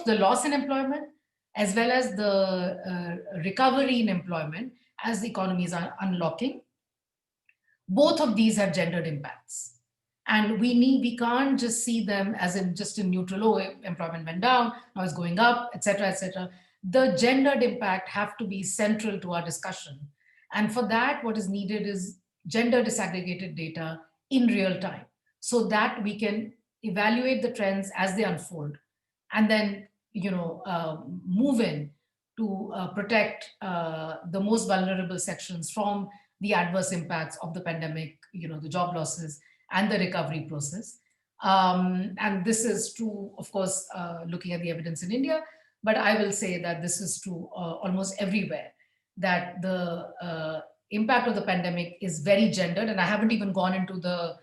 the loss in employment as well as the recovery in employment as the economies are unlocking, both of these have gendered impacts. And we can't just see them as in just in neutral, oh, employment went down, now it's going up, etc., etc. The gendered impact have to be central to our discussion. And for that, what is needed is gender disaggregated data in real time so that we can evaluate the trends as they unfold and then move in to protect the most vulnerable sections from the adverse impacts of the pandemic, the job losses and the recovery process. And this is true, of course, looking at the evidence in India, but I will say that this is true almost everywhere, that the impact of the pandemic is very gendered. And I haven't even gone into the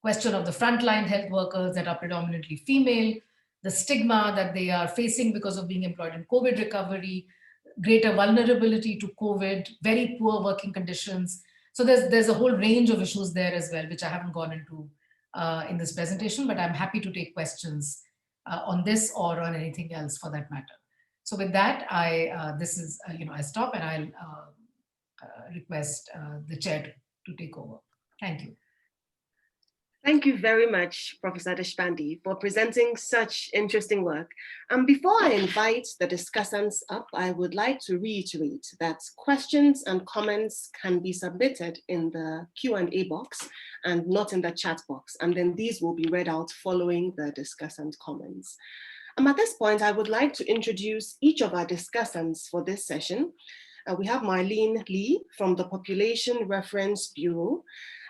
question of the frontline health workers that are predominantly female, the stigma that they are facing because of being employed in COVID recovery, greater vulnerability to COVID, very poor working conditions. So there's a whole range of issues there as well, which I haven't gone into in this presentation, but I'm happy to take questions on this or on anything else for that matter. So with that, I stop and I'll request the chair to take over. Thank you. Thank you very much, Professor Deshpande, for presenting such interesting work. And before I invite the discussants up, I would like to reiterate that questions and comments can be submitted in the Q&A box and not in the chat box. And then these will be read out following the discussant comments. At this point, I would like to introduce each of our discussants for this session. We have Marlene Lee from the Population Reference Bureau,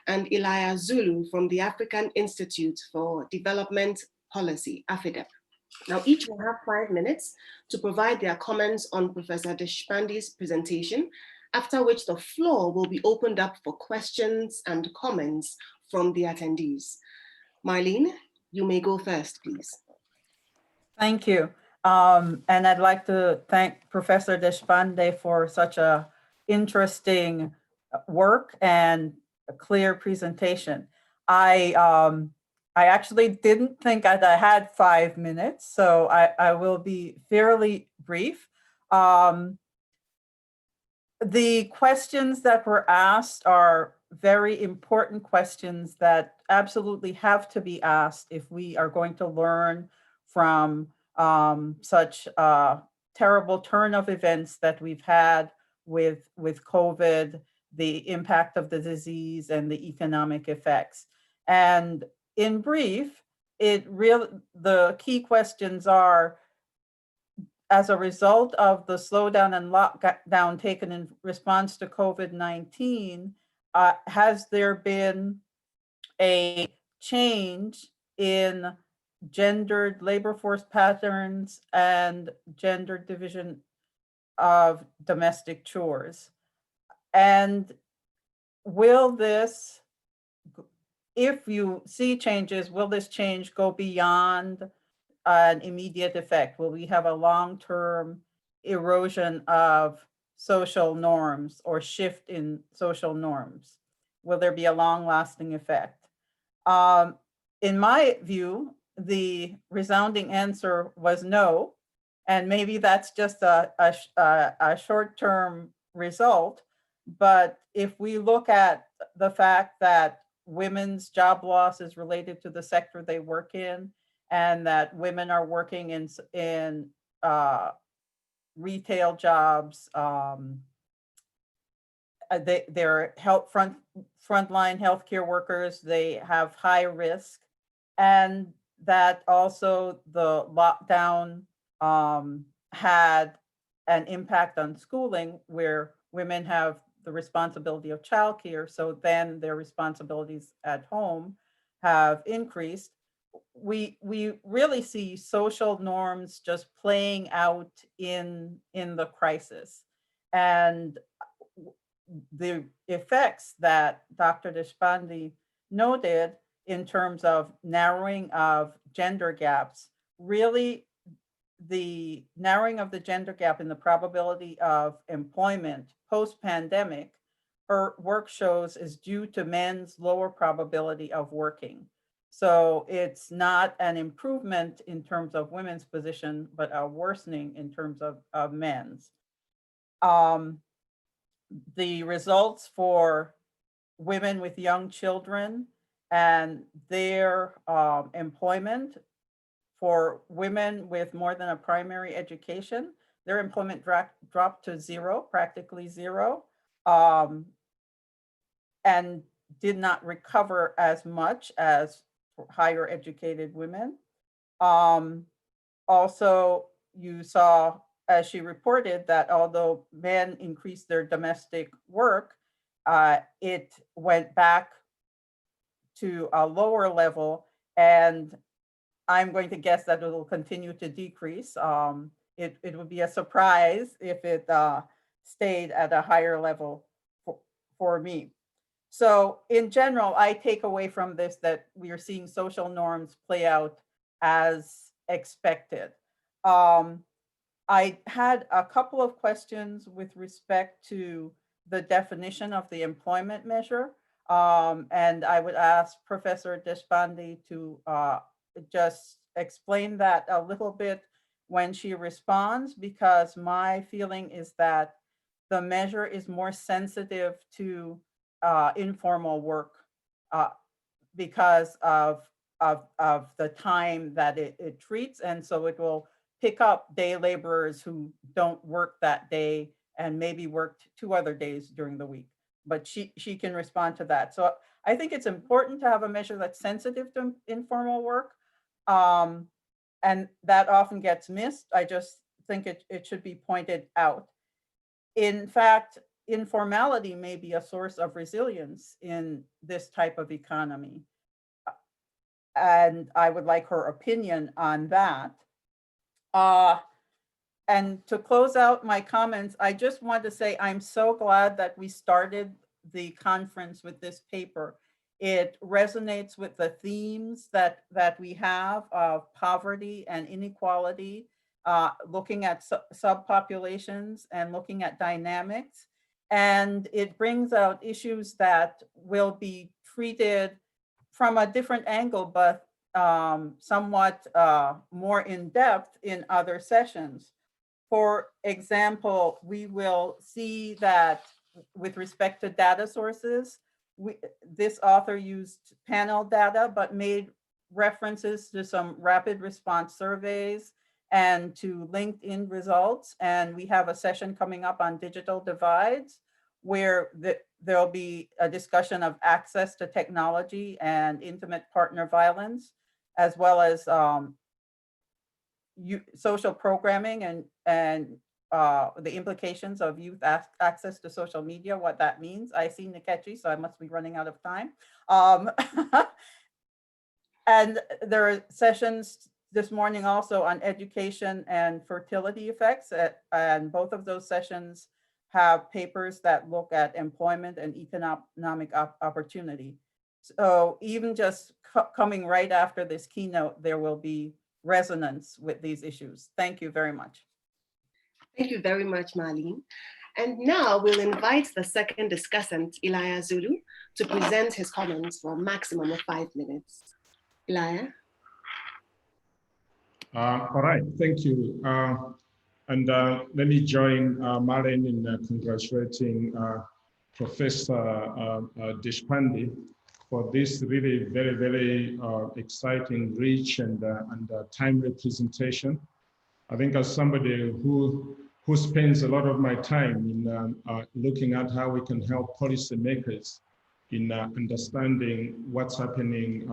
and Elia Zulu from the African Institute for Development Policy, AFIDEP. Now, each will have 5 minutes to provide their comments on Professor Deshpande's presentation, after which the floor will be opened up for questions and comments from the attendees. Marlene, you may go first, please. Thank you. And I'd like to thank Professor Deshpande for such a interesting work and a clear presentation. I actually didn't think that I had 5 minutes, so I will be fairly brief. The questions that were asked are very important questions that absolutely have to be asked if we are going to learn from such a terrible turn of events that we've had with COVID, the impact of the disease and the economic effects. And in brief, the key questions are, as a result of the slowdown and lockdown taken in response to COVID-19, has there been a change in gendered labor force patterns and gendered division of domestic chores? And will this, if you see changes, will this change go beyond an immediate effect? Will we have a long-term erosion of social norms or shift in social norms? Will there be a long-lasting effect? In my view, the resounding answer was no, and maybe that's just a short-term result. But if we look at the fact that women's job loss is related to the sector they work in, and that women are working in retail jobs, they're frontline healthcare workers, they have high risk, and that also the lockdown had an impact on schooling, where women have the responsibility of childcare, so then their responsibilities at home have increased. We really see social norms just playing out in the crisis. And the effects that Dr. Deshpande noted in terms of narrowing of gender gaps, really the narrowing of the gender gap in the probability of employment post-pandemic, her work shows, is due to men's lower probability of working. So it's not an improvement in terms of women's position, but a worsening in terms of men's. The results for women with young children and their employment, for women with more than a primary education, their employment dropped to zero, practically zero, and did not recover as much as higher educated women. Also, you saw, as she reported, that although men increased their domestic work, it went back to a lower level, and I'm going to guess that it will continue to decrease. It would be a surprise if it stayed at a higher level for me. So in general, I take away from this that we are seeing social norms play out as expected. I had a couple of questions with respect to the definition of the employment measure. And I would ask Professor Deshpande to just explain that a little bit when she responds, because my feeling is that the measure is more sensitive to informal work because of the time that it treats. And so it will pick up day laborers who don't work that day and maybe worked 2 other days during the week. But she can respond to that. So I think it's important to have a measure that's sensitive to informal work. And that often gets missed. I just think it should be pointed out. In fact, informality may be a source of resilience in this type of economy. And I would like her opinion on that. And to close out my comments, I just want to say I'm so glad that we started the conference with this paper. It resonates with the themes that we have of poverty and inequality, looking at subpopulations and looking at dynamics. And it brings out issues that will be treated from a different angle, but somewhat more in depth in other sessions. For example, we will see that with respect to data sources, this author used panel data, but made references to some rapid response surveys and to LinkedIn results. And we have a session coming up on digital divides, where there'll be a discussion of access to technology and intimate partner violence, as well as social programming and the implications of youth access to social media, what that means. I see Nkechi, so I must be running out of time. And there are sessions this morning also on education and fertility effects, and both of those sessions have papers that look at employment and economic opportunity. So even just coming right after this keynote, there will be resonance with these issues. Thank you very much. Thank you very much, Marlene. And now we'll invite the second discussant, Elia Zulu, to present his comments for a maximum of 5 minutes. Elia? All right, thank you. And let me join Marlene in congratulating Professor Deshpande for this really very, very exciting, rich, and timely presentation. I think as somebody who spends a lot of my time in looking at how we can help policymakers in understanding what's happening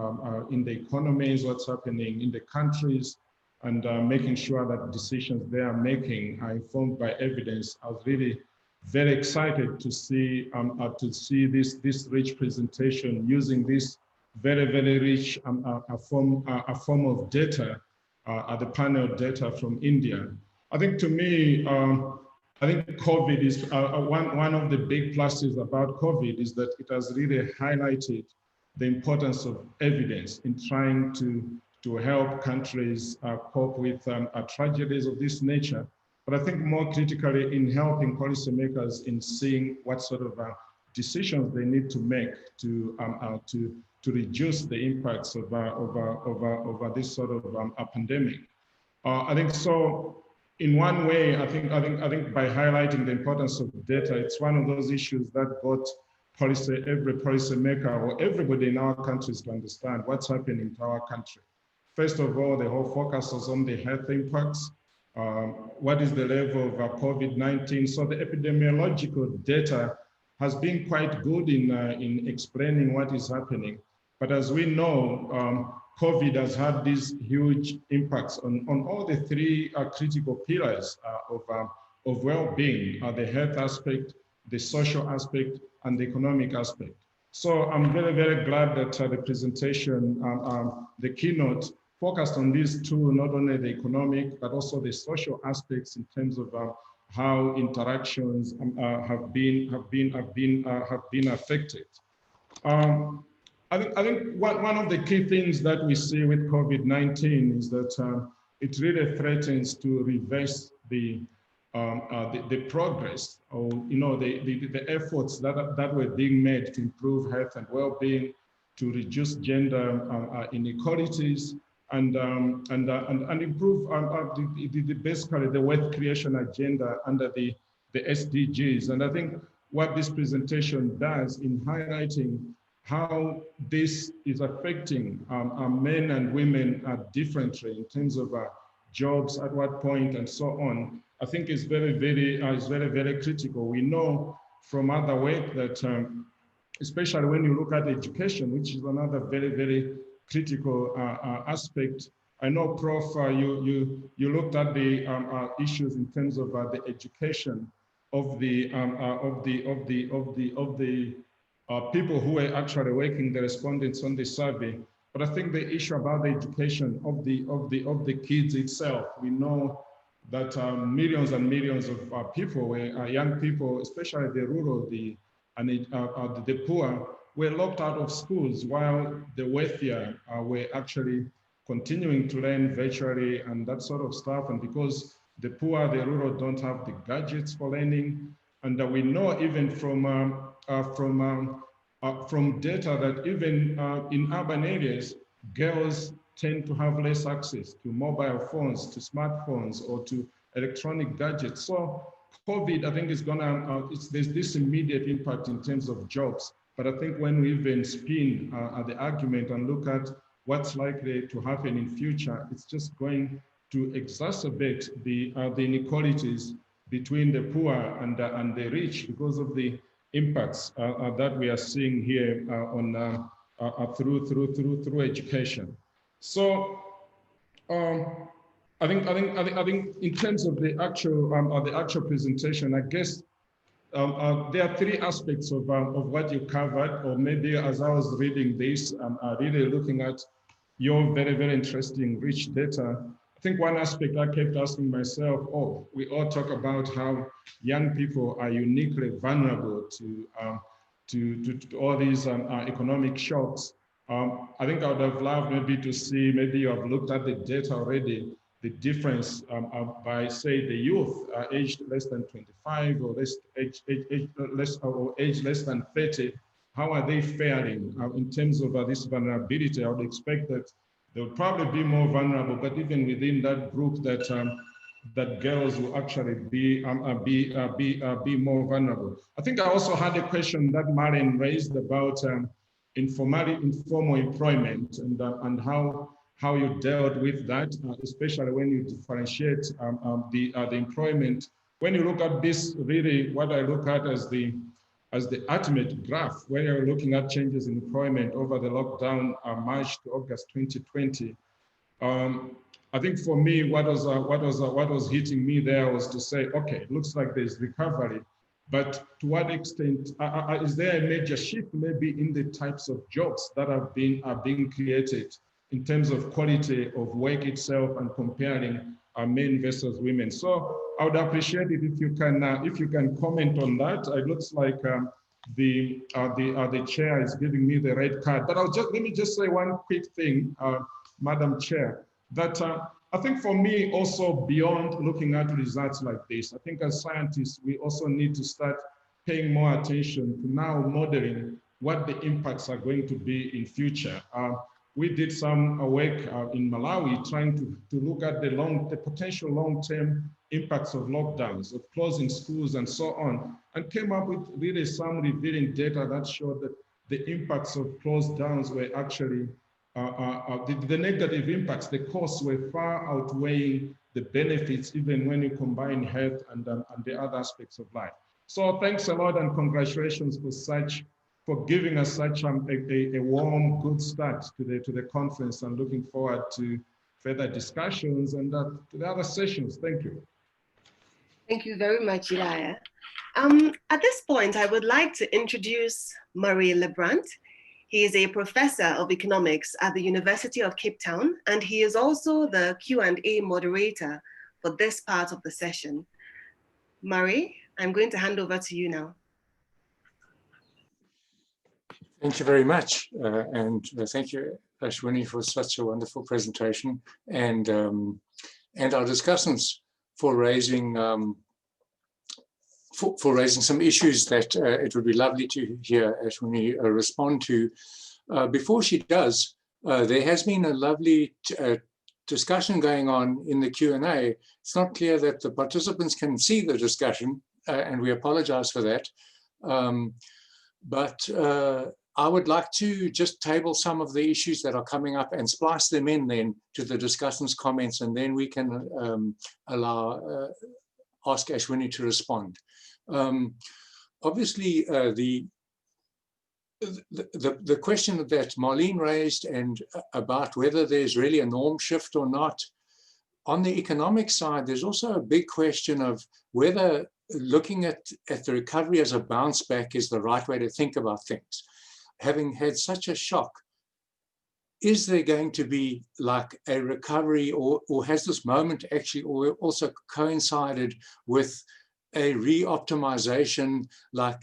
in the economies, what's happening in the countries, and making sure that decisions they are making are informed by evidence. I was really very excited to see this rich presentation using this very, very rich a form of data, the panel data from India. I think to me, I think COVID is one of the big pluses about COVID is that it has really highlighted the importance of evidence in trying to help countries cope with tragedies of this nature. But I think more critically in helping policymakers in seeing what sort of decisions they need to make to reduce the impacts of this sort of a pandemic. I think so. In one way, I think by highlighting the importance of data, it's one of those issues that got every policymaker or everybody in our countries to understand what's happening to our country. First of all, the whole focus was on the health impacts. What is the level of COVID-19? So the epidemiological data has been quite good in explaining what is happening. But as we know, COVID has had these huge impacts on all the three critical pillars of well-being, the health aspect, the social aspect, and the economic aspect. So I'm very, very glad that the presentation, the keynote, focused on these two, not only the economic, but also the social aspects in terms of how interactions have been affected. I think one of the key things that we see with COVID-19 is that it really threatens to reverse the progress, or the efforts that were being made to improve health and well-being, to reduce gender inequalities, and improve basically the wealth creation agenda under the SDGs. And I think what this presentation does in highlighting how this is affecting men and women differently in terms of jobs, at what point, and so on, I think is very, very critical. We know from other work that, especially when you look at education, which is another very, very critical aspect. I know, Prof, you looked at the issues in terms of the education of the people who were actually working, the respondents on the survey. But I think the issue about the education of the kids itself, we know that millions and millions of people were young people, especially the rural, the poor, were locked out of schools, while the wealthier were actually continuing to learn virtually and that sort of stuff. And because the poor, the rural, don't have the gadgets for learning, and we know even from data that even in urban areas, girls tend to have less access to mobile phones, to smartphones, or to electronic gadgets. So COVID, I think, is there's this immediate impact in terms of jobs. But I think when we even spin the argument and look at what's likely to happen in future, it's just going to exacerbate the inequalities between the poor and the rich because of the impacts that we are seeing here through education. So I think in terms of the actual presentation, I guess there are three aspects of what you covered, or maybe as I was reading this, really looking at your very, very interesting, rich data. I think one aspect I kept asking myself, we all talk about how young people are uniquely vulnerable to all these economic shocks. I think I would have loved maybe to see, maybe you have looked at the data already, the difference by, say, the youth aged less than 25 or aged less than 30. How are they faring in terms of this vulnerability? I would expect that they would probably be more vulnerable, but even within that group, that girls will actually be more vulnerable. I think I also had a question that Maren raised about informal employment and how you dealt with that, especially when you differentiate the employment. When you look at this, really, what I look at as the ultimate graph, where you're looking at changes in employment over the lockdown, March to August 2020. I think for me, what was hitting me there was to say, okay, it looks like there's recovery, but to what extent is there a major shift maybe in the types of jobs that are being created in terms of quality of work itself, and comparing men versus women. So I would appreciate it if you can comment on that. It looks like the chair is giving me the red card, but let me just say one quick thing, Madam Chair, that I think for me also, beyond looking at results like this, I think as scientists we also need to start paying more attention to now modeling what the impacts are going to be in future. We did some work in Malawi trying to look at the potential long-term impacts of lockdowns, of closing schools and so on, and came up with really some revealing data that showed that the impacts of closed downs were actually, the negative impacts, the costs were far outweighing the benefits, even when you combine health and the other aspects of life. So thanks a lot and congratulations for giving us such a warm, good start to the conference, and looking forward to further discussions and to the other sessions. Thank you. Thank you very much, Ilaya. At this point, I would like to introduce Murray Lebrant. He is a professor of economics at the University of Cape Town, and he is also the Q&A moderator for this part of the session. Murray, I'm going to hand over to you now. Thank you very much, and thank you, Ashwini, for such a wonderful presentation, and our discussants for raising some issues that it would be lovely to hear Ashwini respond to. Before she does, there has been a lovely discussion going on in the Q&A. It's not clear that the participants can see the discussion, and we apologize for that. But I would like to just table some of the issues that are coming up and splice them in then to the discussants' comments, and then we can ask Ashwini to respond. Obviously, the question that Marlene raised and about whether there's really a norm shift or not, on the economic side, there's also a big question of whether looking at the recovery as a bounce back is the right way to think about things. Having had such a shock, is there going to be like a recovery, or has this moment actually also coincided with a re-optimization? Like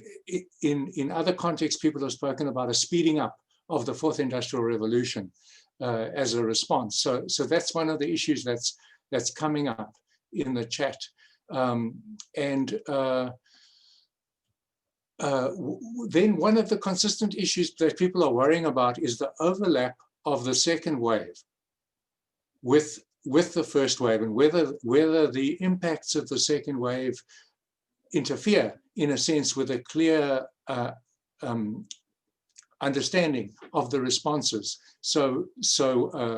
in other contexts, people have spoken about a speeding up of the fourth industrial revolution as a response. So that's one of the issues that's coming up in the chat. Then one of the consistent issues that people are worrying about is the overlap of the second wave with the first wave, and whether the impacts of the second wave interfere in a sense with a clear understanding of the responses. So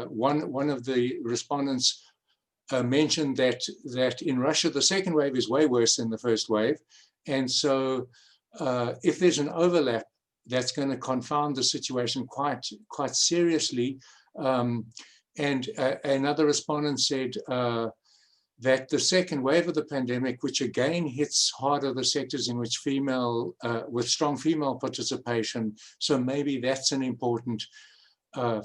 one of the respondents mentioned that in Russia the second wave is way worse than the first wave, and so if there's an overlap, that's going to confound the situation quite seriously. And another respondent said that the second wave of the pandemic, which again hits harder the sectors in which with strong female participation, so maybe that's an important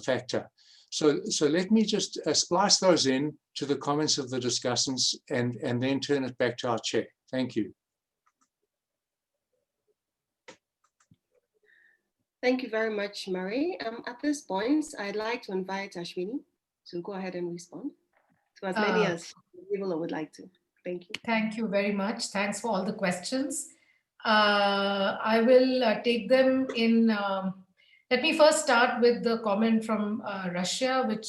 factor. So let me just splice those in to the comments of the discussants and then turn it back to our chair. Thank you. Thank you very much, Murray. At this point, I'd like to invite Ashwini to go ahead and respond to as many as people would like to. Thank you. Thank you very much. Thanks for all the questions. I will take them in. Let me first start with the comment from Russia, which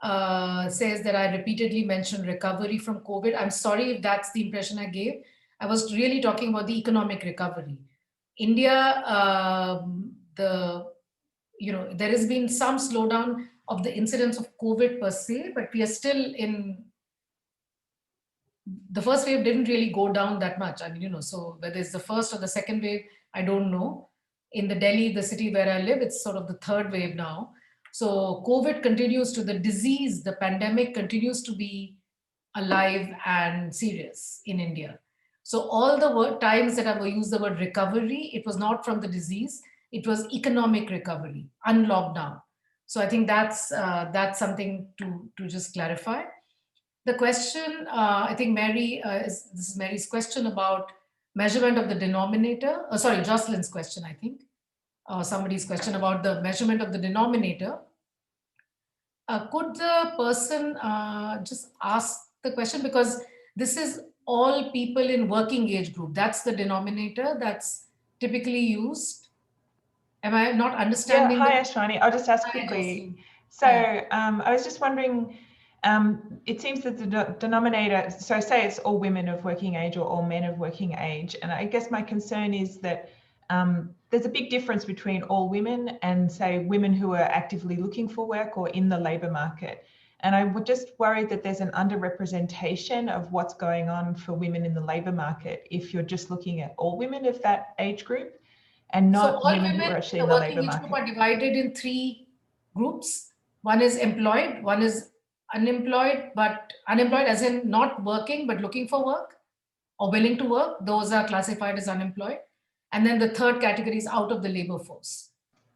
says that I repeatedly mentioned recovery from COVID. I'm sorry if that's the impression I gave. I was really talking about the economic recovery. India, there has been some slowdown of the incidence of COVID per se, but we are still in, the first wave didn't really go down that much. I mean, so whether it's the first or the second wave, I don't know. In the Delhi, the city where I live, it's sort of the third wave now. So COVID continues the disease, the pandemic continues to be alive and serious in India. So all the times that I will use the word recovery, it was not from the disease, it was economic recovery, unlockdown. So I think that's something to just clarify. The question, I think this is Mary's question about measurement of the denominator. Sorry, Jocelyn's question, I think. Somebody's question about the measurement of the denominator. Could the person just ask the question, because this is all people in working age group. That's the denominator that's typically used. Am I not understanding? Yeah, hi Ashwani, I'll just ask quickly. Jocelyn. So I was just wondering, it seems that the denominator, so say it's all women of working age or all men of working age. And I guess my concern is that there's a big difference between all women and say women who are actively looking for work or in the labour market. And I would just worry that there's an underrepresentation of what's going on for women in the labour market if you're just looking at all women of that age group and not So all women who are actually in the labour working age group market. are divided in 3 groups. One is employed, one is unemployed, but unemployed as in not working but looking for work or willing to work. Those are classified as unemployed. And then the third category is out of the labor force.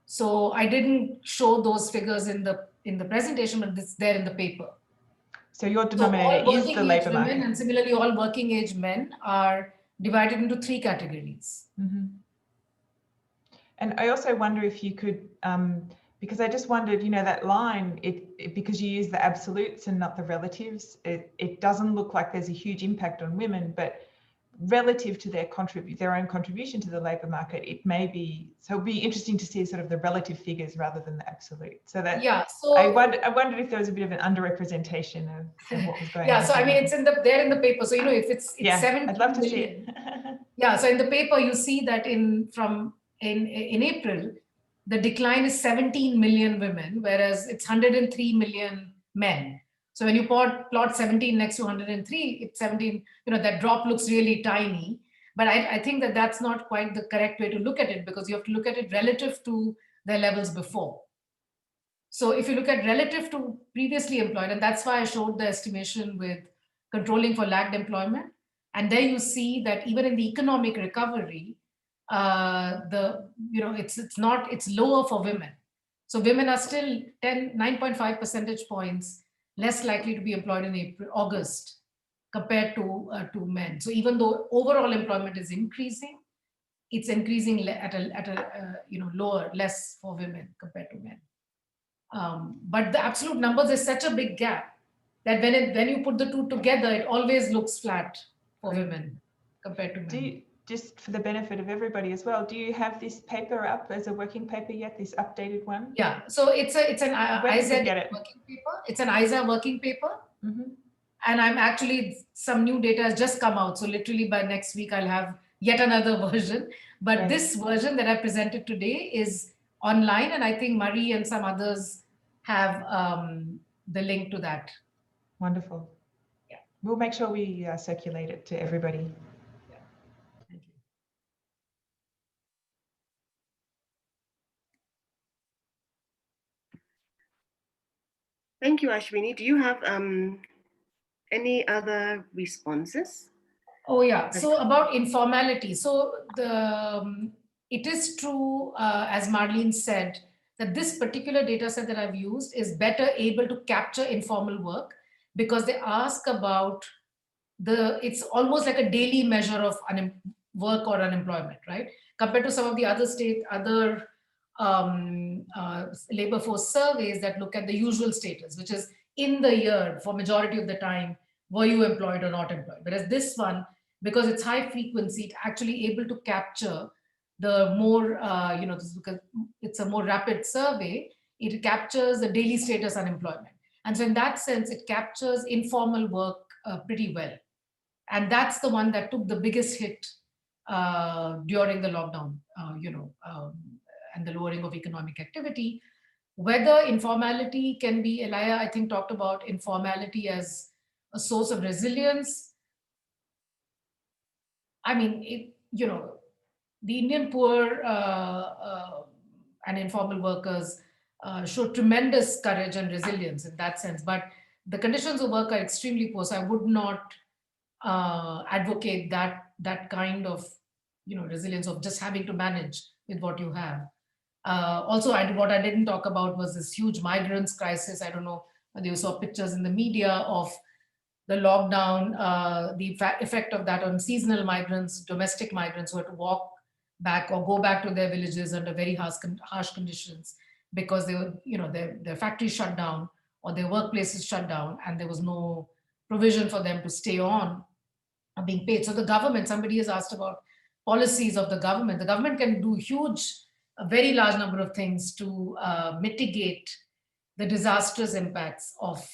So I didn't show those figures in the presentation, but it's there in the paper. So your So denominator all is the working age labour women market. and similarly all working age men are divided into 3 categories. Mm-hmm. And I also wonder if you could, because I just wondered, you know, that line, because you use the absolutes and not the relatives, it doesn't look like there's a huge impact on women, but relative to their own contribution to the labour market, it may be. So it'd be interesting to see sort of the relative figures rather than the absolute. So that I wondered if there was a bit of an underrepresentation of what was going on. Yeah, so I mean, it's there in the paper. So you know, if it's 17 I'd love to million, see it. Yeah, so in the paper you see that in April, the decline is 17 million women, whereas it's 103 million men. So when you plot 17 next to 103, it's 17, you know, that drop looks really tiny. But I think that that's not quite the correct way to look at it, because you have to look at it relative to their levels before. So if you look at relative to previously employed, and that's why I showed the estimation with controlling for lagged employment. And there you see that even in the economic recovery, it's lower for women. So women are still 9.5 percentage points less likely to be employed in August compared to men. So even though overall employment is increasing, it's increasing at a lower, less for women compared to men. But the absolute numbers is such a big gap that when you put the two together, it always looks flat for women compared to men. Just for the benefit of everybody as well, do you have this paper up as a working paper yet, this updated one? Yeah, so it's an ISA working paper. It's an ISA working paper. Mm-hmm. And I'm actually, some new data has just come out. So literally by next week, I'll have yet another version. But this version that I presented today is online. And I think Marie and some others have the link to that. Wonderful. Yeah. We'll make sure we circulate it to everybody. Yeah. Thank you. Thank you, Ashwini. Do you have any other responses? Oh yeah, so about informality. So it is true, as Marlene said, that this particular data set that I've used is better able to capture informal work, because they ask about it's almost like a daily measure of work or unemployment, right? Compared to some of the other labor force surveys that look at the usual status, which is in the year for majority of the time, were you employed or not employed? Whereas this one, because it's high frequency, it's actually able to capture the more, because it's a more rapid survey, it captures the daily status unemployment. And so in that sense, it captures informal work pretty well. And that's the one that took the biggest hit during the lockdown, and the lowering of economic activity. Whether informality can be, Elia, I think, talked about informality as a source of resilience. I mean, the Indian poor and informal workers show tremendous courage and resilience in that sense. But the conditions of work are extremely poor. So I would not advocate that kind of resilience of just having to manage with what you have. Also, what I didn't talk about was this huge migrants crisis. I don't know whether you saw pictures in the media of the lockdown, the effect of that on seasonal migrants, domestic migrants who had to walk back or go back to their villages under very harsh conditions because they were, their factories shut down or their workplaces shut down, and there was no provision for them to stay on being paid. So the government, somebody has asked about policies of the government. The government can do a very large number of things to mitigate the disastrous impacts of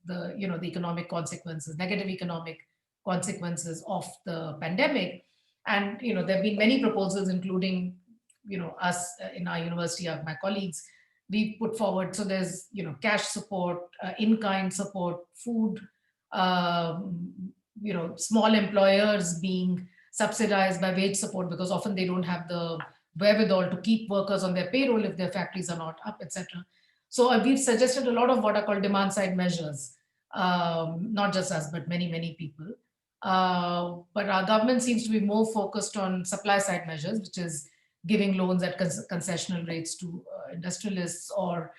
the, the economic consequences, negative economic consequences of the pandemic. And, there have been many proposals, including, us in our university, my colleagues, we put forward. So there's, cash support, in-kind support, food, small employers being subsidized by wage support because often they don't have the wherewithal to keep workers on their payroll if their factories are not up, etc. So we've suggested a lot of what are called demand side measures, not just us, but many, many people. But our government seems to be more focused on supply side measures, which is giving loans at concessional rates to industrialists or,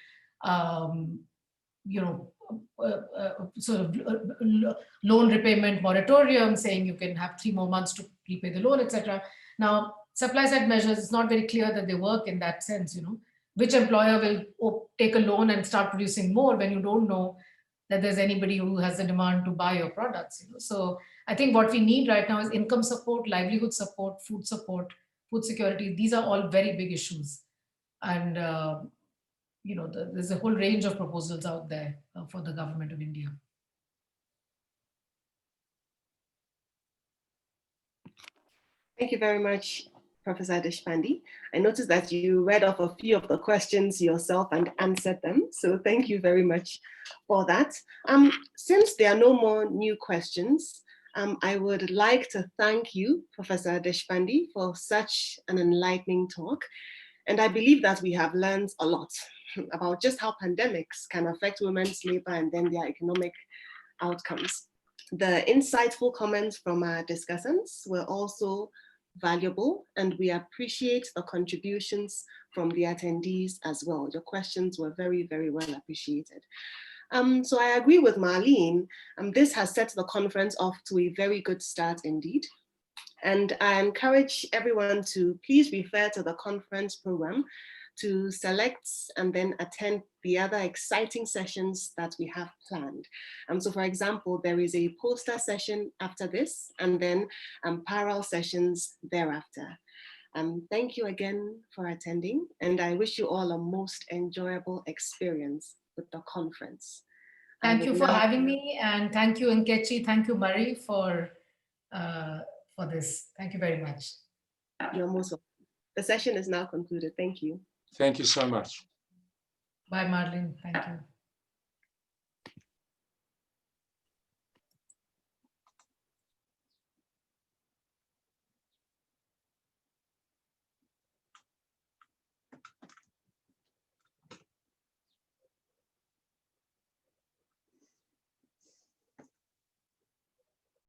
sort of loan repayment moratorium, saying you can have 3 more months to repay the loan, etc. Now, supply side measures, it's not very clear that they work in that sense, Which employer will take a loan and start producing more when you don't know that there's anybody who has the demand to buy your products, So I think what we need right now is income support, livelihood support, food security. These are all very big issues. And, there's a whole range of proposals out there for the government of India. Thank you very much, Professor Deshpande. I noticed that you read off a few of the questions yourself and answered them. So thank you very much for that. Since there are no more new questions, I would like to thank you, Professor Deshpande, for such an enlightening talk. And I believe that we have learned a lot about just how pandemics can affect women's labor and then their economic outcomes. The insightful comments from our discussants were also valuable, and we appreciate the contributions from the attendees as well. Your questions were very, very well appreciated. So I agree with Marlene. This has set the conference off to a very good start indeed. And I encourage everyone to please refer to the conference program to select and then attend the other exciting sessions that we have planned. So for example, there is a poster session after this, and then parallel sessions thereafter. Thank you again for attending, and I wish you all a most enjoyable experience with the conference. Thank you for having me, and thank you, Nkechi. Thank you, Murray, for this. Thank you very much. You're most welcome. The session is now concluded. Thank you. Thank you so much. Bye, Marlene. Thank you.